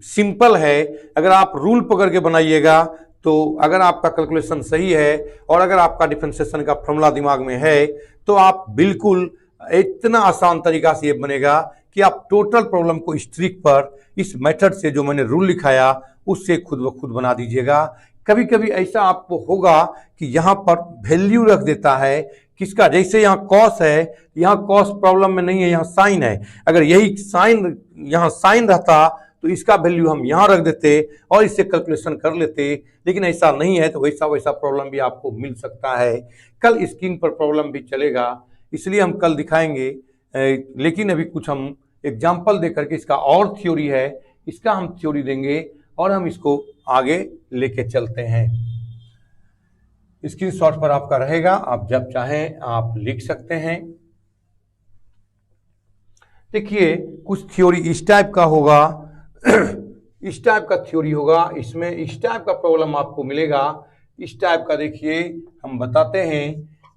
सिंपल है। अगर आप रूल पकड़ के बनाइएगा तो अगर आपका कैलकुलेशन सही है और अगर आपका डिफरेंशिएशन का फॉर्मूला दिमाग में है तो आप बिल्कुल इतना आसान तरीका से ये बनेगा कि आप टोटल प्रॉब्लम को इस ट्रिक पर, इस मेथड से जो मैंने रूल लिखाया उससे खुद ब खुद बना दीजिएगा। कभी कभी ऐसा आपको होगा कि यहाँ पर वैल्यू रख देता है किसका, जैसे यहाँ कॉस है, यहाँ कॉस प्रॉब्लम में नहीं है, यहाँ साइन है। अगर यही साइन यहाँ साइन रहता तो इसका वैल्यू हम यहाँ रख देते और इससे कैलकुलेशन कर लेते, लेकिन ऐसा नहीं है। तो वैसा प्रॉब्लम भी आपको मिल सकता है। कल स्क्रीन पर प्रॉब्लम भी चलेगा, इसलिए हम कल दिखाएंगे, लेकिन अभी कुछ हम एग्जाम्पल दे करके इसका और थ्योरी है, इसका हम थ्योरी देंगे और हम इसको आगे लेके चलते हैं। स्क्रीनशॉट पर आपका रहेगा, आप जब चाहें आप लिख सकते हैं। देखिए कुछ थ्योरी इस टाइप का होगा, इस टाइप का थ्योरी होगा, इसमें इस टाइप का प्रॉब्लम आपको मिलेगा। इस टाइप का देखिए हम बताते हैं,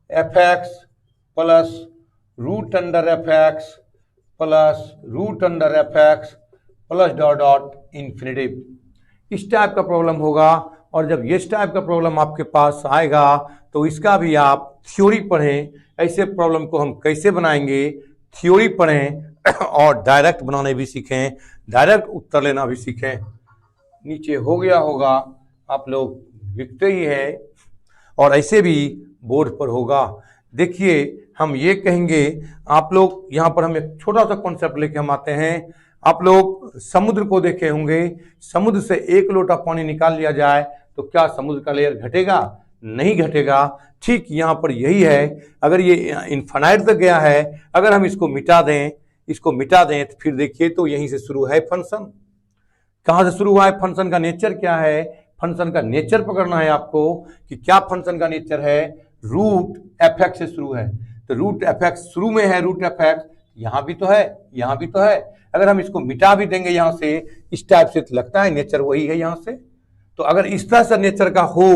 f x plus root under f x plus root under f x plus dot dot infinitive, इस टाइप का प्रॉब्लम होगा। और जब इस टाइप का प्रॉब्लम आपके पास आएगा तो इसका भी आप थ्योरी पढ़ें। ऐसे प्रॉब्लम को हम कैसे बनाएंगे, थ्योरी पढ़ें और डायरेक्ट बनाने भी सीखें, डायरेक्ट उत्तर लेना भी सीखें। नीचे हो गया होगा, आप लोग लिखते ही हैं और ऐसे भी बोर्ड पर होगा। देखिए हम ये कहेंगे, आप लोग यहाँ पर हम एक छोटा सा कॉन्सेप्ट लेके हम आते हैं। आप लोग समुद्र को देखे होंगे, समुद्र से एक लोटा पानी निकाल लिया जाए तो क्या समुद्र का लेयर घटेगा, नहीं घटेगा। ठीक यहाँ पर यही है, अगर ये इनफाइनाइट तक गया है, अगर हम इसको मिटा दें तो फिर देखिए तो यहीं से शुरू है फंक्शन। कहाँ से शुरू हुआ है फंक्शन, का नेचर क्या है, फंक्शन का नेचर पकड़ना है आपको कि क्या फंक्शन का नेचर है। रूट एफ एक्स से शुरू है, तो रूट एफ एक्स शुरू में है, रूट एफ एक्स यहाँ भी तो है, यहाँ भी तो है। अगर हम इसको मिटा भी देंगे यहाँ से इस टाइप से, तो लगता है नेचर वही है यहाँ से। तो अगर इस तरह से नेचर का हो,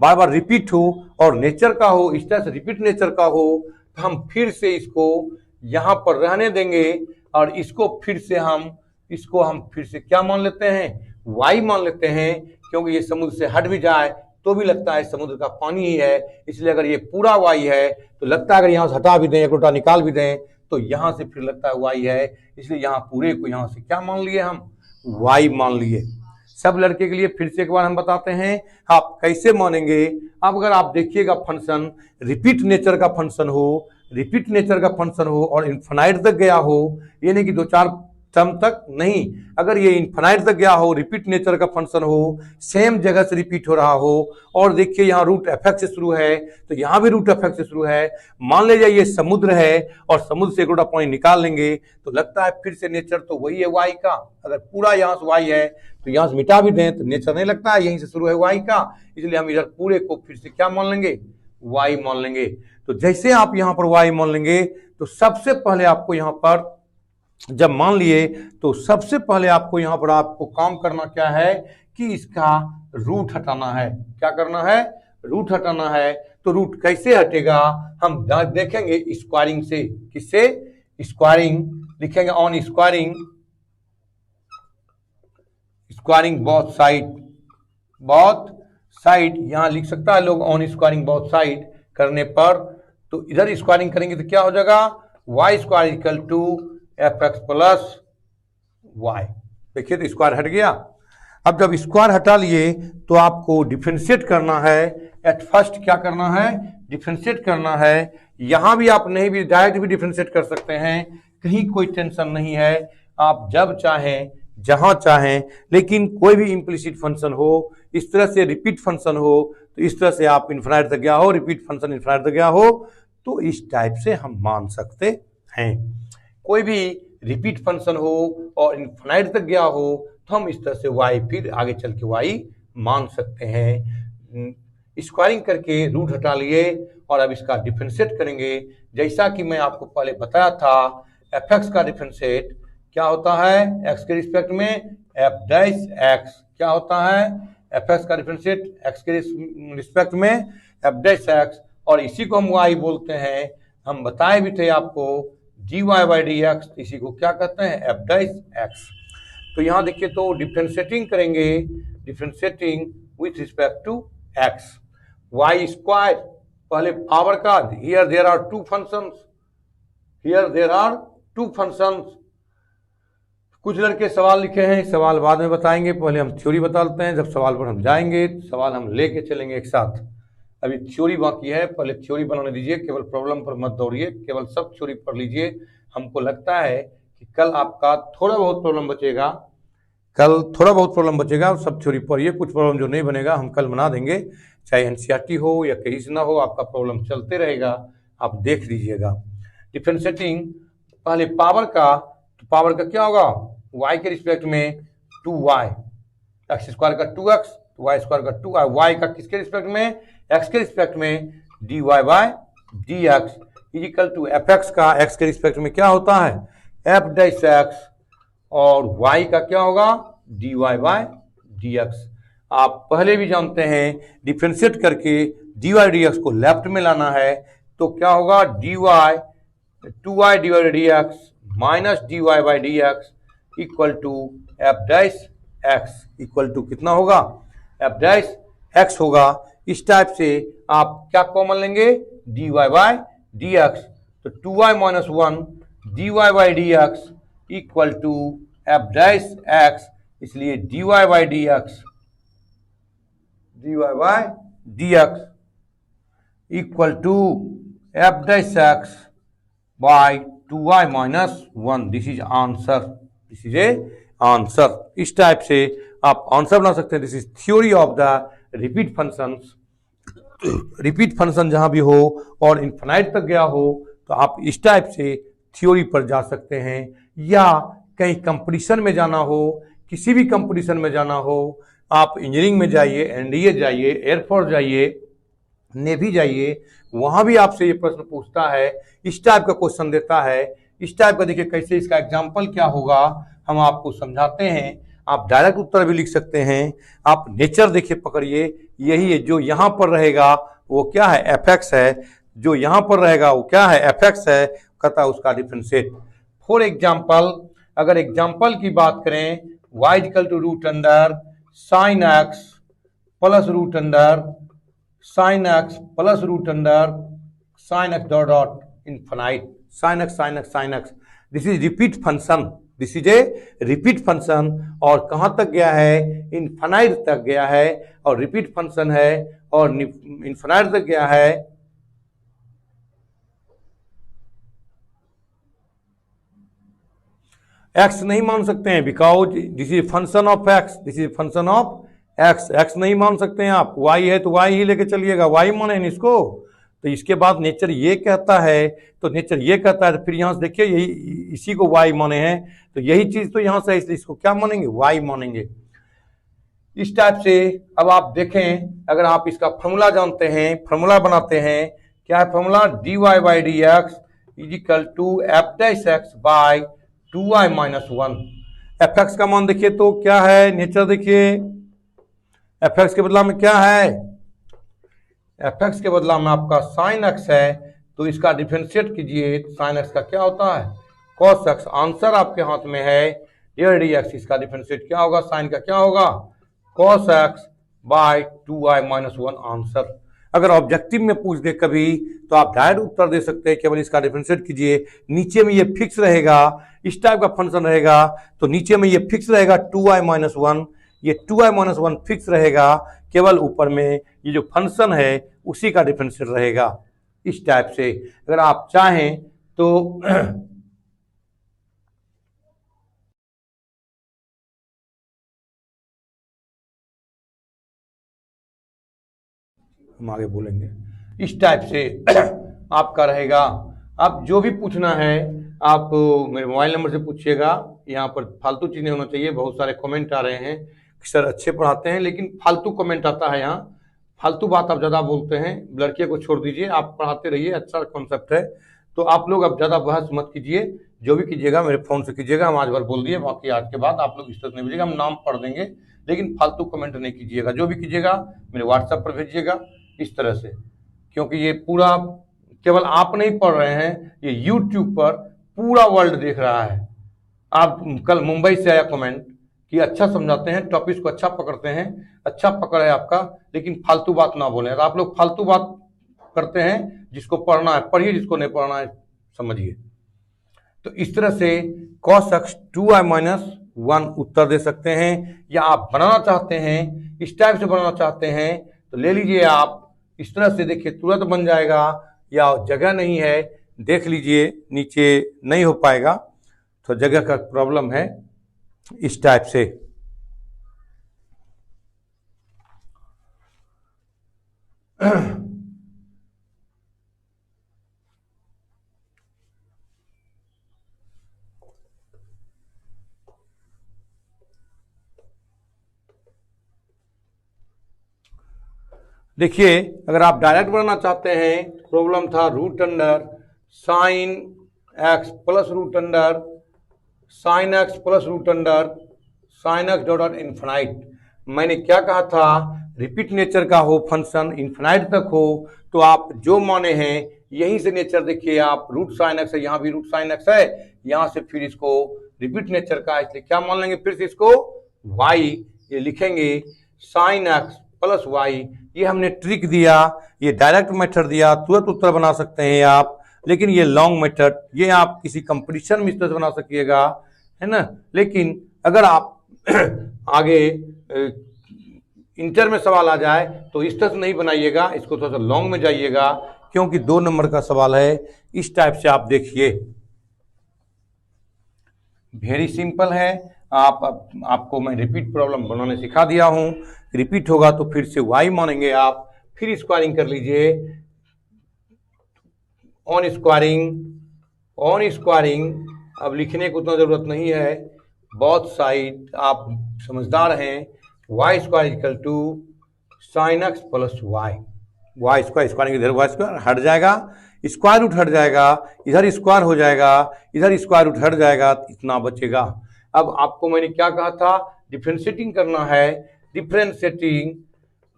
बार बार रिपीट हो, और नेचर का हो इस तरह से रिपीट नेचर का हो, तो हम फिर से इसको यहाँ पर रहने देंगे और इसको फिर से क्या मान लेते हैं, वाई मान लेते हैं। क्योंकि ये समुद्र से हट भी जाए तो भी लगता है समुद्र का पानी ही है, इसलिए अगर ये पूरा वाई है तो लगता है अगर यहाँ से हटा भी दें, एक लोटा निकाल भी दें तो यहाँ से फिर लगता है वाई है, इसलिए यहाँ पूरे को यहाँ से क्या मान लिए, हम वाई मान लिए। सब लड़के के लिए फिर से एक बार हम बताते हैं आप कैसे मानेंगे। अब अगर आप देखिएगा फंक्शन रिपीट नेचर का फंक्शन हो और इनफाइनाइट तक गया हो, ये नहीं कि दो चार टर्म तक नहीं, अगर ये इनफाइनाइट तक गया हो, रिपीट नेचर का फंक्शन हो, सेम जगह से रिपीट हो रहा हो, और देखिए यहाँ रूट एफ एक्स से शुरू है तो यहाँ भी रूट एफ एक्स से शुरू है। मान लीजिए ये समुद्र है और समुद्र से एक लोटा पानी निकाल लेंगे तो लगता है फिर से नेचर तो वही है वाई का। अगर पूरा यहाँ से वाई है तो यहाँ से मिटा भी दें तो नेचर नहीं लगता है, यहीं से शुरू है वाई का, इसलिए हम इधर पूरे को फिर से क्या मान लेंगे, वाई मान लेंगे। तो जैसे आप यहाँ पर वाई मान लेंगे तो सबसे पहले आपको यहाँ पर जब मान लिए तो सबसे पहले आपको यहाँ पर आपको काम करना क्या है कि इसका रूट हटाना है। क्या करना है? रूट हटाना है। तो रूट कैसे हटेगा हम देखेंगे स्क्वायरिंग से। किससे? स्क्वायरिंग लिखेंगे on squaring, squaring both side यहां लिख सकता है लोग ऑन स्क्वायरिंग बोथ साइड करने पर। तो इधर स्क्वायरिंग करेंगे तो क्या हो जाएगा? Y square equal to f x plus y. देखिए तो स्क्वायर हट गया। अब जब स्क्वायर हटा लिए तो आपको डिफरेंशिएट करना है। एट फर्स्ट क्या करना है? डिफरेंशिएट करना है। यहां भी आप नहीं भी डायरेक्ट भी डिफरेंशिएट कर सकते हैं, कहीं कोई टेंशन नहीं है। आप जब चाहें जहां चाहें, लेकिन कोई भी इम्प्लिसिट फंक्शन हो, इस तरह से रिपीट फंक्शन हो, तो इस तरह से आप इन्फिनाइट तक गया हो, रिपीट फंक्शन इन्फिनाइट तक गया हो, तो इस टाइप से हम मान सकते हैं। कोई भी रिपीट फंक्शन हो और इन्फिनाइट तक गया हो तो हम इस तरह से y फिर आगे चल के y मान सकते हैं। स्क्वायरिंग करके रूट हटा लिए और अब इसका डिफरेंशिएट करेंगे। जैसा कि मैं आपको पहले बताया था, एफ एक्स का डिफरेंशिएट क्या होता है? x के रिस्पेक्ट में एफ डैश एक्स। क्या होता है? एफ एक्स का डिफरेंशिएट x के रिस्पेक्ट में एफ डैश एक्स, और इसी को हम y बोलते हैं। हम बताए भी थे आपको dy बाई डी एक्स, इसी को क्या कहते हैं? F dash x. तो यहां देखिए तो डिफरेंशिएटिंग करेंगे, differentiating with respect to x। y स्क्वायर पहले पावर का, here there are two functions, here there are two functions. कुछ लड़के सवाल लिखे हैं, सवाल बाद में बताएंगे, पहले हम थ्योरी बता लेते हैं। जब सवाल पर हम जाएंगे सवाल हम लेके चलेंगे एक साथ। अभी थ्योरी बाकी है, पहले थ्योरी बनाने दीजिए, केवल प्रॉब्लम पर मत दौड़िए, केवल सब थ्योरी पढ़ लीजिए। हमको लगता है कि कल आपका थोड़ा बहुत प्रॉब्लम बचेगा, सब थ्योरी पढ़िए। कुछ प्रॉब्लम जो नहीं बनेगा हम कल बना देंगे, चाहे एनसीईआरटी हो या कहीं से ना हो, आपका प्रॉब्लम चलते रहेगा, आप देख लीजिएगा। डिफरेंशिएटिंग पहले पावर का, तो पावर का क्या होगा? y के रिस्पेक्ट में 2y, एक्स स्क्वायर का 2x, वाई स्क्वायर का 2y, y का किसके रिस्पेक्ट में? x के रिस्पेक्ट में dy by d x is equal to f x का x के रिस्पेक्ट में क्या होता है? एफ डैश एक्स, और y का क्या होगा? dy by d x. आप पहले भी जानते हैं डिफरेंशिएट करके dy डी एक्स को लेफ्ट में लाना है, तो क्या होगा? dy 2y divided d x minus dy by D x equal to f dash x, equal to कितना होगा? एफ डैश एक्स होगा। इस टाइप से आप क्या कॉमन लेंगे? dy बाई डी एक्स, तो 2y minus 1 dy by D x equal to f dash x, इसलिए dy by D x, equal to f dash x by 2y minus 1। This is answer. इस type से आप answer बना सकते हैं। This is theory of the repeat functions. Repeat function जहां भी हो और इनफिनाइट तक गया हो तो आप इस टाइप से थ्योरी पर जा सकते हैं, या कहीं कंपटीशन में जाना हो, किसी भी कंपटीशन में जाना हो, आप इंजीनियरिंग में जाइए, एनडीए जाइए, एयरफोर्स जाइए, नेवी जाइए, वहां भी आपसे ये प्रश्न पूछता है, इस टाइप का क्वेश्चन देता है। इस टाइप का देखिए कैसे, इसका एग्जाम्पल क्या होगा हम आपको समझाते हैं। आप डायरेक्ट उत्तर भी लिख सकते हैं। आप नेचर देखिए पकड़िए, यही है जो यहाँ पर रहेगा वो क्या है? एफ एक्स है। जो यहाँ पर रहेगा वो क्या है? एफ एक्स है। कहता है उसका डिफरेंशिएट। फॉर एग्जाम्पल, अगर एग्जाम्पल की बात करें, y equal to root under sine x plus root under sine x plus root under sine x dot dot infinite, sine x sine x sine x. This is repeat function, this is a repeat function. और कहां तक गया है? Infinite तक गया है, और repeat function है और इनफिनाइट तक गया है। एक्स नहीं मान सकते हैं, because this is function of x, this is function of x. X नहीं मान सकते हैं आप, वाई है तो वाई ही लेके चलिएगा, वाई माने इसको। तो इसके बाद नेचर ये कहता है, तो नेचर ये कहता है, तो फिर यहां से देखिए यही इसी को वाई माने हैं, तो यही चीज तो यहां से इसलिए इसको क्या मानेंगे? वाई मानेंगे। इस टाइप से अब आप देखें, अगर आप इसका फॉर्मूला जानते हैं, फॉर्मूला बनाते हैं, क्या है formula? dy by D x is equal to f dash x by 2y minus 1। F x का मान देखिए तो क्या है, नेचर देखिए, एफ एक्स के बदला में क्या है, एफ एक्स के बदला में आपका साइन एक्स है, तो इसका डिफरेंशिएट कीजिए, साइन एक्स का क्या होता है कॉस एक्स। आंसर आपके हाथ में है डेयर डी एक्स, इसका डिफरेंशिएट क्या होगा, साइन का क्या होगा cos x by 2y minus 1 answer. अगर ऑब्जेक्टिव में पूछ दे कभी तो आप डायरेक्ट उत्तर दे सकते हैं, केवल इसका डिफरेंशिएट कीजिए, नीचे में ये फिक्स रहेगा, इस टाइप का फंक्शन रहेगा तो नीचे में ये फिक्स रहेगा 2y माइनस 1, ये 2y माइनस 1 फिक्स रहेगा, केवल ऊपर में ये जो फंक्शन है उसी का डिफरेंशिएट रहेगा इस टाइप से। अगर आप चाहें तो हम आगे बोलेंगे इस टाइप से आपका रहेगा। आप जो भी पूछना है आप मेरे मोबाइल नंबर से पूछिएगा, यहाँ पर फालतू चीज़ नहीं होना चाहिए। बहुत सारे कमेंट आ रहे हैं कि सर अच्छे पढ़ाते हैं लेकिन फालतू कमेंट आता है, यहाँ फालतू बात आप ज़्यादा बोलते हैं, लड़के को छोड़ दीजिए, आप पढ़ाते रहिए, अच्छा कॉन्सेप्ट है। तो आप लोग अब ज़्यादा बहस मत कीजिए, जो भी कीजिएगा मेरे फ़ोन से कीजिएगा, हम आज भर बोल दिए, बाकी आज के बाद आप लोग इस तरह नहीं भेजिएगा, हम नाम पढ़ देंगे लेकिन फालतू कमेंट नहीं कीजिएगा। जो भी कीजिएगा मेरे व्हाट्सएप पर भेजिएगा इस तरह से, क्योंकि ये पूरा केवल आप नहीं पढ़ रहे हैं, ये यूट्यूब पर पूरा वर्ल्ड देख रहा है। आप कल मुंबई से आया कमेंट कि अच्छा समझाते हैं, टॉपिक को अच्छा पकड़ते हैं, अच्छा पकड़ है आपका, लेकिन फालतू बात ना बोलें। आप लोग फालतू बात करते हैं, जिसको पढ़ना है पढ़िए, जिसको नहीं पढ़ना है समझिए। तो इस तरह से cos x 2y माइनस 1 उत्तर दे सकते हैं, या आप बनाना चाहते हैं इस टाइप से बनाना चाहते हैं तो ले लीजिए आप इस तरह से, देखिए तुरंत बन जाएगा, या जगह नहीं है देख लीजिए नीचे नहीं हो पाएगा, तो जगह का प्रॉब्लम है इस टाइप से। देखिए अगर आप डायरेक्ट बनाना चाहते हैं, प्रॉब्लम था root under sine x plus root under sine x plus root under sine x dot infinite. मैंने क्या कहा था, रिपीट नेचर का हो फंक्शन, इन्फिनाइट तक हो, तो आप जो माने हैं यहीं से नेचर देखिए, आप रूट साइन एक्स है, यहाँ भी रूट साइन एक्स है, यहाँ से फिर इसको रिपीट नेचर का, इसलिए क्या मान लेंगे, फिर से इसको वाई ये लिखेंगे, साइन एक्स प्लस वाई। ये हमने ट्रिक दिया, ये डायरेक्ट मेथड दिया, तुरंत उत्तर बना सकते हैं आप, लेकिन ये लॉन्ग मेथड, ये आप किसी कंपटीशन में इस तरह से बना सकिएगा, है ना। लेकिन अगर आप आगे इंटर में सवाल आ जाए तो इस तरह से नहीं बनाइएगा, इसको थोड़ा सा लॉन्ग में जाइएगा, क्योंकि 2 नंबर का सवाल है। इस टाइप से आप देखिए, वेरी सिंपल है। आपको मैं रिपीट प्रॉब्लम बनाने सिखा दिया हूं, रिपीट होगा तो फिर से y मानेंगे आप, फिर स्क्वायरिंग कर लीजिए, ऑन स्क्वायरिंग अब लिखने को उतना जरूरत नहीं है, बोथ साइड आप समझदार हैं, y स्क्वायर equal to sine x plus Y square, squaring इधर वाई स्क्वायर हट जाएगा, स्क्वायर रूट हट जाएगा, इधर स्क्वायर हो जाएगा, इधर स्क्वायर रूट हट जाएगा, इतना बचेगा। अब आपको मैंने क्या कहा था, डिफरेंशिएटिंग करना है, differentiating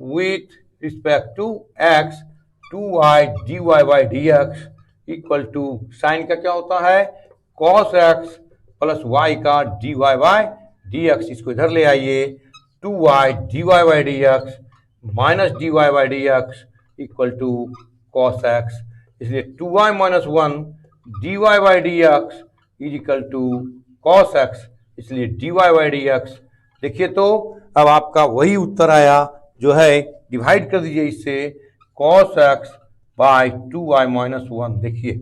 with respect to x 2y dy by D x equal to sine का क्या होता है cos x प्लस y का dy बाई डी एक्स, इसको इधर ले आइए, 2y dy by D x minus dy by D x equal to cos x, इसलिए 2y minus 1 dy by D x is equal to cos x, इसलिए dy by D x. देखिए तो अब आपका वही उत्तर आया जो है, डिवाइड कर दीजिए इससे, cos x by 2y minus 1। देखिए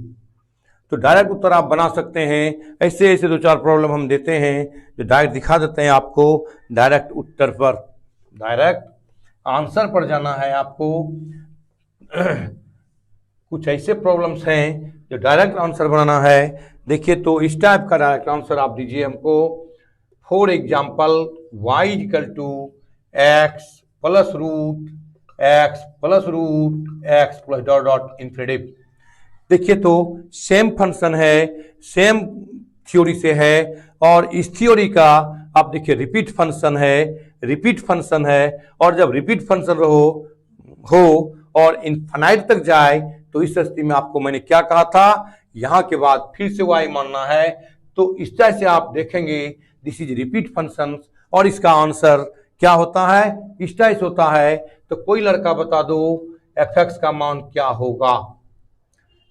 तो डायरेक्ट उत्तर आप बना सकते हैं, ऐसे ऐसे 2-4 प्रॉब्लम हम देते हैं जो डायरेक्ट दिखा देते हैं आपको, डायरेक्ट उत्तर पर, डायरेक्ट आंसर पर जाना है आपको। कुछ ऐसे प्रॉब्लम्स हैं जो डायरेक्ट आंसर बनाना है। देखिए तो इस टाइप का डायरेक्ट आंसर आप दीजिए हमको, for example y equal to x plus root x plus dot dot infinitive. देखिए तो सेम फंक्शन है, सेम थ्योरी से है। और इस थ्योरी का आप देखिए रिपीट फंक्शन है, और जब रिपीट फंक्शन हो और इनफाइनाइट तक जाए तो इस स्थिति में आपको मैंने क्या कहा था, यहां के बाद फिर से y मानना है। तो इस तरह से आप देखेंगे दिस इज रिपीट फंक्शन, और इसका आंसर क्या होता है, इस तरह से होता है। तो कोई लड़का बता दो fx का मान क्या होगा,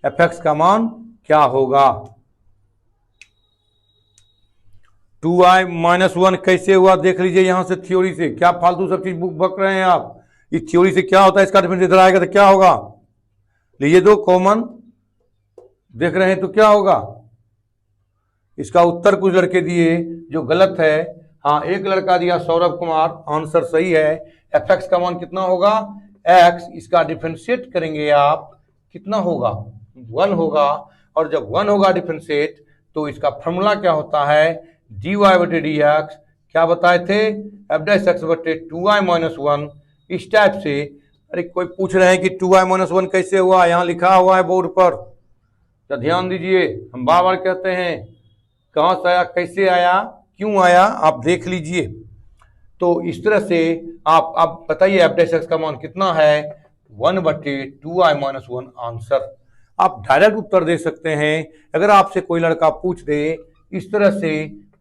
fx का मान क्या होगा। 2i-1 कैसे हुआ देख लीजिए यहां से थ्योरी से, क्या फालतू सब चीज बक रहे हैं आप। इस थ्योरी से क्या होता है, इसका डिफरेंस इधर आएगा तो क्या होगा, लीजिए दो कॉमन देख रहे हैं तो क्या होगा। इसका उत्तर कुछ लड़के दिए जो गलत है। हाँ, एक लड़का दिया सौरभ कुमार, आंसर सही है। fx का मान कितना होगा, x, इसका डिफरेंशिएट करेंगे आप, कितना होगा, 1 होगा। और जब 1 होगा डिफरेंशिएट तो इसका फॉर्मूला क्या होता है, dy बटे dx, क्या बताए थे, f' बटे 2i-1। इस टाइप से। अरे कोई पूछ रहे हैं कि 2i-1 कैसे हुआ, यहाँ लिखा हुआ है बोर्ड पर, तो ध्यान दीजिए। हम बार बार कहते हैं कहाँ से आया, कैसे आया, क्यों आया, आप देख लीजिए। तो इस तरह से आप बताइए f' का मान कितना है, 1 बटे 2i-1 आंसर। आप डायरेक्ट उत्तर दे सकते हैं। अगर आपसे कोई लड़का पूछ दे इस तरह से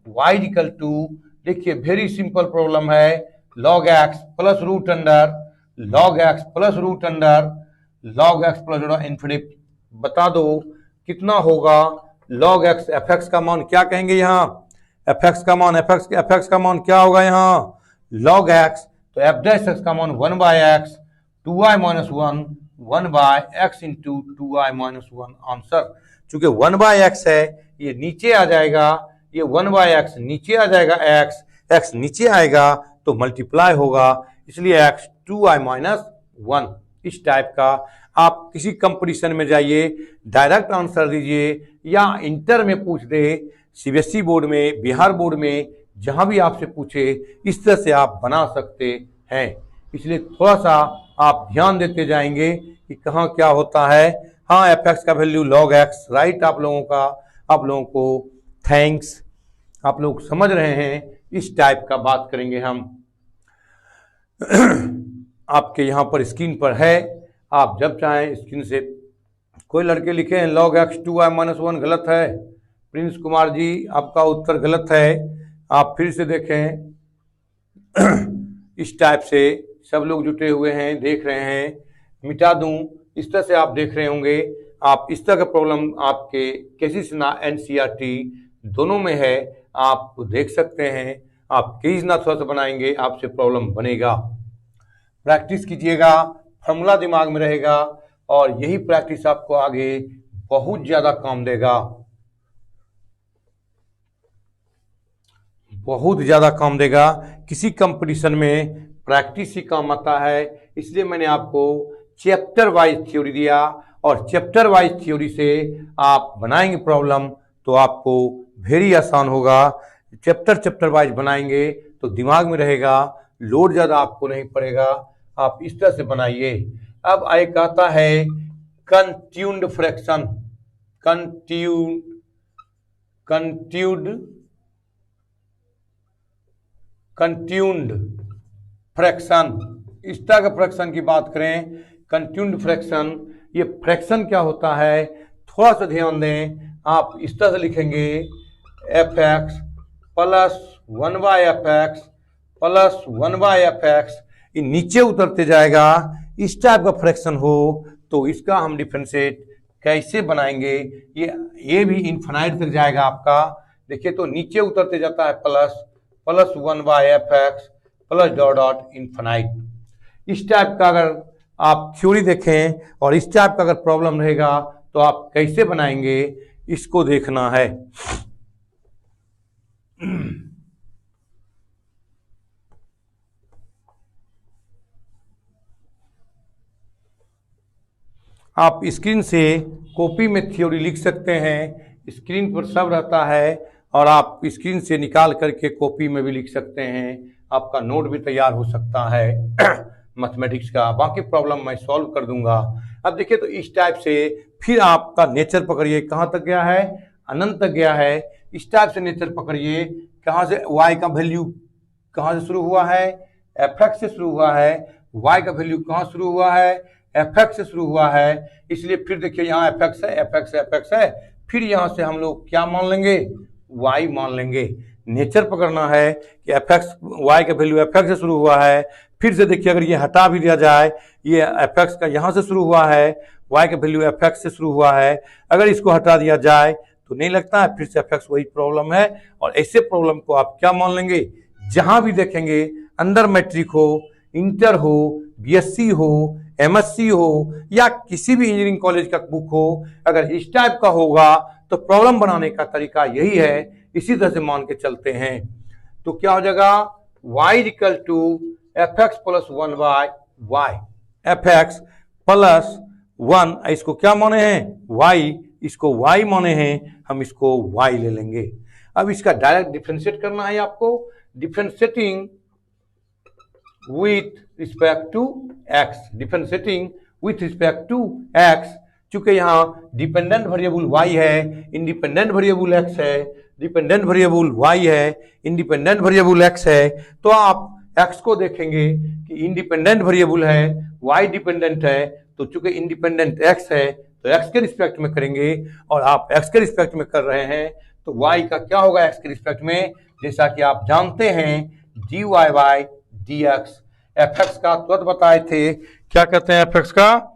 y इक्वल टू, देखिए वेरी सिंपल प्रॉब्लम है, log x plus root under log x plus root under log x plus infinite, बता दो कितना होगा log x। fx का मान क्या कहेंगे यहाँ, fx का मान क्या होगा यहाँ, log x। तो f' का मान 1 by x, 2i-1 1 by x into 2i-1 आंसर। चूंकि 1 बाय x है, ये नीचे आ जाएगा, ये 1 बाय x नीचे आ जाएगा, x नीचे आएगा तो मल्टीप्लाई होगा, इसलिए x 2i-1। इस टाइप का आप किसी कंपटीशन में जाइए, डायरेक्ट आंसर दीजिए, या इंटर में पूछ दे, सीबीएसई बोर्ड में, बिहार बोर्ड में, जहां भी आपसे पूछे, इस तरह से आप बना सकते हैं। इसलिए थोड़ा सा आप ध्यान देते जाएंगे कि कहाँ क्या होता है। हाँ, fx का वैल्यू log x, राइट। आप लोगों को थैंक्स, आप लोग समझ रहे हैं। इस टाइप का बात करेंगे हम। आपके यहाँ पर स्क्रीन पर है, आप जब चाहें स्क्रीन से, कोई लड़के लिखे हैं log x 2i-1 गलत है, प्रिंस कुमार जी आपका उत्तर गलत है। आप फिर से देखें, इस टाइप से सब लोग जुटे हुए हैं, देख रहे हैं, मिटा दूं, इस तरह से आप देख रहे होंगे। आप इस तरह का प्रॉब्लम आपके केसीस ना एनसीईआरटी दोनों में है, आप देख सकते हैं। आप केस ना थोड़ा सा बनाएंगे, आपसे प्रॉब्लम बनेगा। प्रैक्टिस कीजिएगा, फॉर्मूला दिमाग में रहेगा, और यही प्रैक्टिस आपको आगे बहुत ज्यादा काम देगा, बहुत ज्यादा काम देगा। किसी कंपटीशन में प्रैक्टिस ही काम आता है। इसलिए मैंने आपको चैप्टर वाइज थ्योरी दिया, और चैप्टर वाइज थ्योरी से आप बनाएंगे प्रॉब्लम तो आपको वेरी आसान होगा। चैप्टर वाइज बनाएंगे तो दिमाग में रहेगा, लोड ज्यादा आपको नहीं पड़ेगा। आप इस तरह से बनाइए। अब एक आता है कंट्यून्ड फ्रैक्शन, कंट्यून्ड फ्रैक्शन। इस तरह का फ्रैक्शन की बात करें, कंट्यून्ड फ्रैक्शन, ये फ्रैक्शन क्या होता है, थोड़ा सा ध्यान दें। आप इस तरह से लिखेंगे fx plus 1 by fx plus 1 by fx, ये नीचे उतरते जाएगा। इस टाइप का फ्रैक्शन हो तो इसका हम डिफरेंशिएट कैसे बनाएंगे, ये भी इनफाइनाइट तक जाएगा आपका। देखिए तो नीचे उतरते जाता है plus 1 by fx plus dot infinite. इस टाइप का अगर आप थ्योरी देखें और इस टाइप का अगर प्रॉब्लम रहेगा तो आप कैसे बनाएंगे, इसको देखना है। आप स्क्रीन से कॉपी में थ्योरी लिख सकते हैं, स्क्रीन पर सब रहता है, और आप स्क्रीन से निकाल करके कॉपी में भी लिख सकते हैं। आपका नोट भी तैयार हो सकता है मैथमेटिक्स का। बाकी प्रॉब्लम मैं सॉल्व कर दूंगा। अब देखिए तो इस टाइप से फिर आपका नेचर पकड़िए, कहाँ तक गया है, अनंत तक गया है। इस टाइप से नेचर पकड़िए। कहाँ से y का वैल्यू कहाँ से शुरू हुआ है, fx से शुरू हुआ है। y का वैल्यू कहाँ शुरू हुआ है, fx से शुरू हुआ है। इसलिए फिर देखिए यहाँ fx है, fx है, फिर यहाँ से हम लोग क्या मान लेंगे, y मान लेंगे। नेचर पकड़ना है कि fx, y का वैल्यू fx से शुरू हुआ है। फिर से देखिए अगर ये हटा भी दिया जाए, ये fx का यहाँ से शुरू हुआ है, y का वैल्यू fx से शुरू हुआ है, अगर इसको हटा दिया जाए तो नहीं लगता है फिर से fx वही प्रॉब्लम है। और ऐसे प्रॉब्लम को आप क्या मान लेंगे, जहां भी देखेंगे, अंडर मैट्रिक हो, इंटर हो, बीएससी हो, एमएससी हो या किसी भी इंजीनियरिंग कॉलेज का बुक हो, अगर इस टाइप का होगा तो प्रॉब्लम बनाने का तरीका यही है, इसी तरह से मान के चलते हैं। तो क्या हो जाएगा, y equal to fx plus 1/y, fx plus 1, इसको क्या माने हैं, y, इसको y माने हैं, हम इसको y ले लेंगे। अब इसका डायरेक्ट डिफरेंशिएट करना है आपको, differentiating with respect to x, differentiating with respect to x। चूंकि यहाँ डिपेंडेंट वेरिएबल y है, इंडिपेंडेंट वेरिएबल x है, डिपेंडेंट वेरिएबल y है, इंडिपेंडेंट वेरिएबल x है, तो आप x को देखेंगे कि इंडिपेंडेंट वेरिएबल है, y डिपेंडेंट है, तो चूंकि इंडिपेंडेंट x है तो x के रिस्पेक्ट में करेंगे, और आप x के रिस्पेक्ट में कर रहे हैं तो y का क्या होगा x के रिस्पेक्ट में, जैसा कि आप जानते हैं dy बाई dx। fx का तुरंत बताए थे, क्या कहते हैं fx का,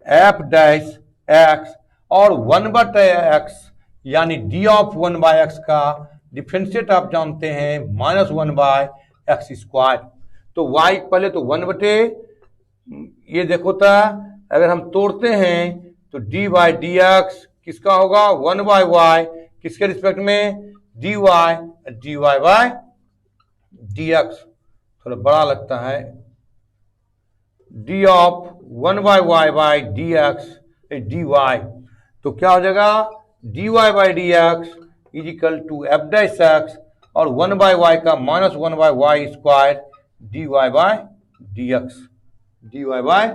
f डैश x, और 1/x यानी d ऑफ 1/x का डिफरेंशिएट आप जानते हैं -1/x²। तो y पहले तो 1/, ये देखो था, अगर हम तोड़ते हैं तो d बाई डी एक्स किसका होगा, 1/y, किसके रिस्पेक्ट में, dy बाई dx, थोड़ा बड़ा लगता है, d of 1/y by dx dy, तो क्या हो जाएगा, dy by dx is equal to f dash x, और 1/y का -1/y², dy बाई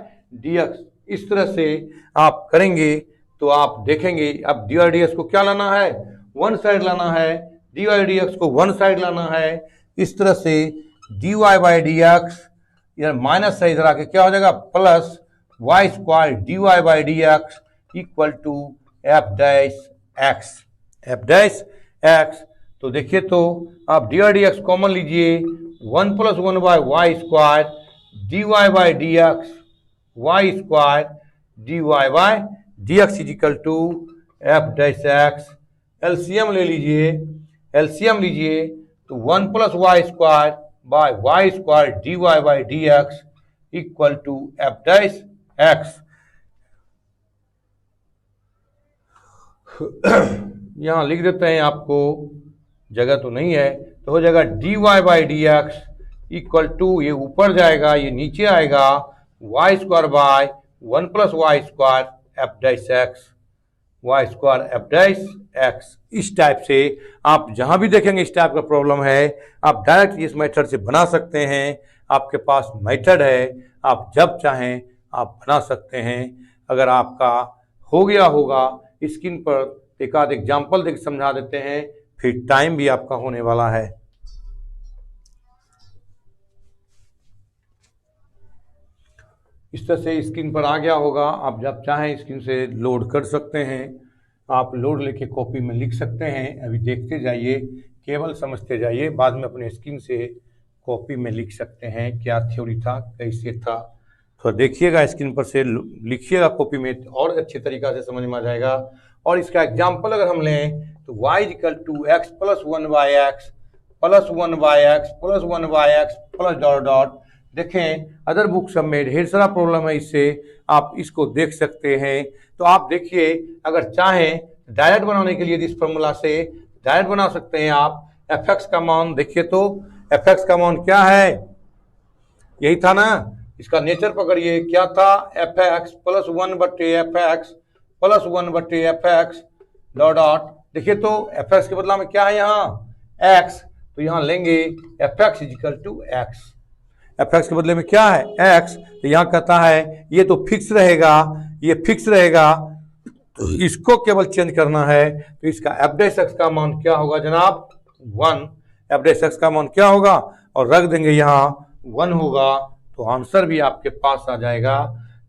dx। इस तरह से आप करेंगे तो आप देखेंगे, अब dy dx को क्या लाना है, वन साइड लाना है, dy dx को वन साइड लाना है। इस तरह से dy बाई dx, इधर माइनस है, इधर आके क्या हो जाएगा, plus y² dy by dx equal to f dash x। तो देखिए, तो आप dy dx कॉमन लीजिए, 1 + 1/y² dy by dx y² dy by dx is equal to f dash x। LCM ले लीजिए, एलसीएम लीजिए तो 1 + y² by y² dy by dx equal to f dash x। यहां लिख देते हैं, आपको जगह तो नहीं है, तो हो जाएगा dy by dx equal to, ये ऊपर जाएगा, ये नीचे आएगा, y² बाई 1 + y² f dash x, y² f dash x। इस टाइप से आप जहां भी देखेंगे इस टाइप का प्रॉब्लम है, आप डायरेक्ट इस मेथड से बना सकते हैं। आपके पास मेथड है, आप जब चाहें आप बना सकते हैं। अगर आपका हो गया होगा, स्क्रीन पर एक आध एग्जाम्पल देख समझा देते हैं, फिर टाइम भी आपका होने वाला है। इस तरह से स्क्रीन पर आ गया होगा, आप जब चाहें स्क्रीन से लोड कर सकते हैं। आप लोड लेके कॉपी में लिख सकते हैं, अभी देखते जाइए, केवल समझते जाइए, बाद में अपने स्क्रीन से कॉपी में लिख सकते हैं क्या थ्योरी था, कैसे था। तो देखिएगा, स्क्रीन पर से लिखिएगा कॉपी में, और अच्छे तरीक़ा से समझ में आ जाएगा। और इसका एग्जाम्पल अगर हम लें तो y equal to x + 1/x + 1/x + 1/x plus dot dot. देखें, अदर बुक सब में ढेर सारा प्रॉब्लम है, इससे आप इसको देख सकते हैं। तो आप देखिए, अगर चाहें डायरेक्ट बनाने के लिए इस फॉर्मूला से डायरेक्ट बना सकते हैं आप। fx का मान देखिए, तो fx का मान क्या है, यही था ना, इसका नेचर पकड़िए, क्या था, fx + 1/fx + 1/fx dot dot. देखिए, तो fx के बदला में क्या है यहाँ, x, तो यहाँ लेंगे fx is equal to x। fx के बदले में क्या है, x, तो यहाँ कहता है ये तो फिक्स रहेगा, ये फिक्स रहेगा, इसको केवल चेंज करना है, तो इसका एफ डैश एक्स का मान क्या होगा जनाब 1, एफ डैश एक्स का मान क्या होगा और रख देंगे यहाँ 1 होगा, तो आंसर भी आपके पास आ जाएगा।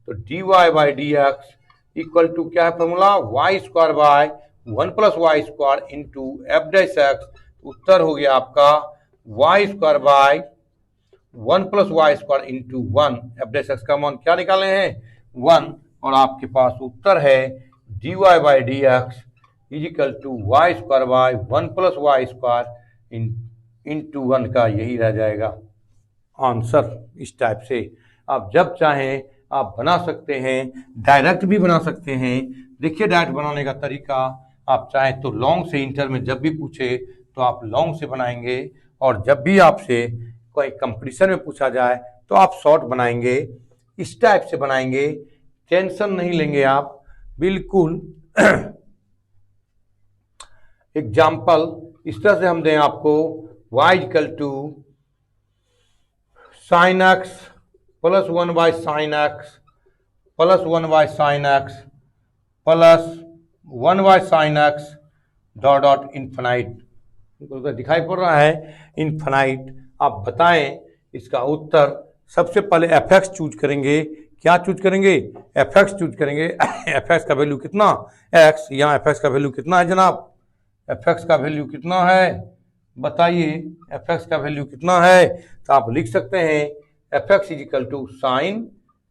तो dy by D x equal to क्या है formula, Y square by 1 plus Y square into F dash X, उत्तर हो गया आपका Y square by 1 plus Y square into 1, F dash x का मान क्या निकाले हैं 1, और आपके पास उत्तर है dy by D x is equal to y square by 1 plus Y square into 1 का यही रह जाएगा आंसर। इस टाइप से आप जब चाहें आप बना सकते हैं, डायरेक्ट भी बना सकते हैं। देखिए डायरेक्ट बनाने का तरीका, आप चाहें तो लॉन्ग से इंटर में जब भी पूछे तो आप लॉन्ग से बनाएंगे, और जब भी आपसे कोई कंपटीशन में पूछा जाए तो आप शॉर्ट बनाएंगे, इस टाइप से बनाएंगे, टेंशन नहीं लेंगे आप बिल्कुल। एग्जाम्पल इस तरह से हम दें आपको, y equal to sine x plus 1 by sine x plus 1 by sine x plus 1 by sine x dot dot infinite, दिखाई पड़ रहा है इन्फिनाइट। आप बताएं इसका उत्तर। सबसे पहले एफ एक्स चूज करेंगे, क्या चूज करेंगे एफ एक्स चूज करेंगे। एफ एक्स का वैल्यू कितना एक्स, यहाँ एफ एक्स का वैल्यू कितना है जनाब, एफ एक्स का वैल्यू कितना है बताइए, एफ एक्स का वैल्यू कितना है, तो आप लिख सकते हैं f x is equal to sine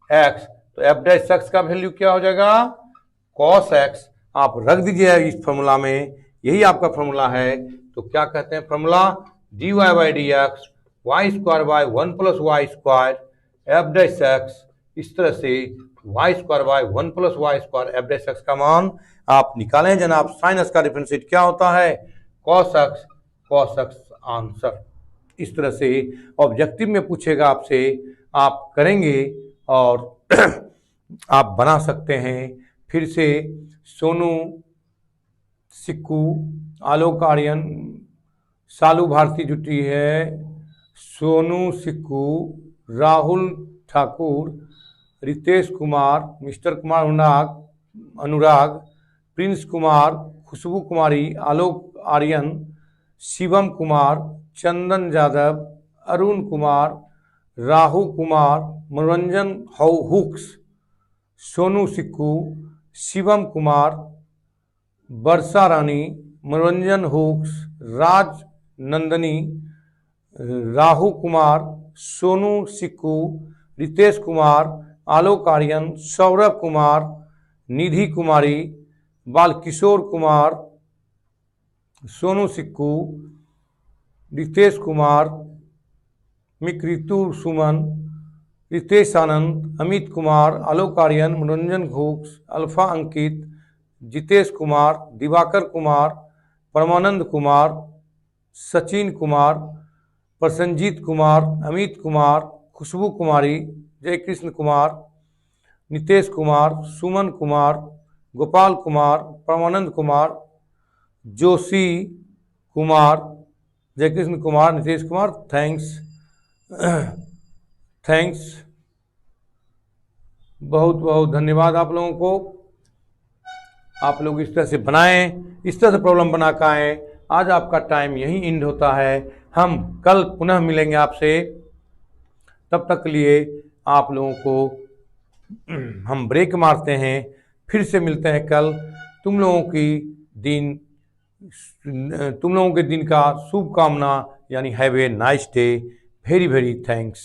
x, तो एफ डैश एक्स का वैल्यू क्या हो जाएगा कॉस एक्स, आप रख दीजिए इस फॉर्मूला में, यही आपका फॉर्मूला है। तो क्या कहते हैं formula, d y by D x y square by 1 plus Y square f dash x, इस तरह से y square by 1 plus Y square f dash x का मान आप निकालें जनाब। साइन एक्स का डिफरेंशिएट क्या होता है कॉस एक्स आंसर। इस तरह से ऑब्जेक्टिव में पूछेगा आपसे, आप करेंगे और आप बना सकते हैं। फिर से सोनू सिक्कू, आलोक आर्यन, सालू भारती जुटी है, सोनू सिक्कू, राहुल ठाकुर, रितेश कुमार, मिस्टर कुमार अनुराग, प्रिंस कुमार, खुशबू कुमारी, आलोक आर्यन, शिवम कुमार, चंदन यादव, अरुण कुमार, राहु कुमार, मनोरंजन हुक्स, सोनू सिक्कू, शिवम कुमार, वर्षा रानी, मनोरंजन हुक्स, राज नंदनी, राहु कुमार, सोनू सिक्कू, रितेश कुमार, आलोक आर्यन, सौरभ कुमार, निधि कुमारी, बालकिशोर कुमार, सोनू सिक्कू, रितेश कुमार, मिकृतु सुमन, रितेश आनंद, अमित कुमार, आलोक आर्यन, मनोरंजन घोष, अल्फा अंकित, जितेश कुमार, दिवाकर कुमार, परमानंद कुमार, सचिन कुमार, प्रसन्नजीत कुमार, अमित कुमार, खुशबू कुमारी, जयकृष्ण कुमार, नितेश कुमार, सुमन कुमार, गोपाल कुमार, परमानंद कुमार, जोशी कुमार, जयकृष्ण कुमार, नितेश कुमार। थैंक्स बहुत बहुत धन्यवाद आप लोगों को। आप लोग इस तरह से बनाएं, इस तरह से प्रॉब्लम बना कर आएँ। आज आपका टाइम यहीं एंड होता है, हम कल पुनः मिलेंगे आपसे। तब तक के लिए आप लोगों को हम ब्रेक मारते हैं, फिर से मिलते हैं कल। तुम लोगों के दिन का शुभकामना, यानी have a nice day. Very very thanks.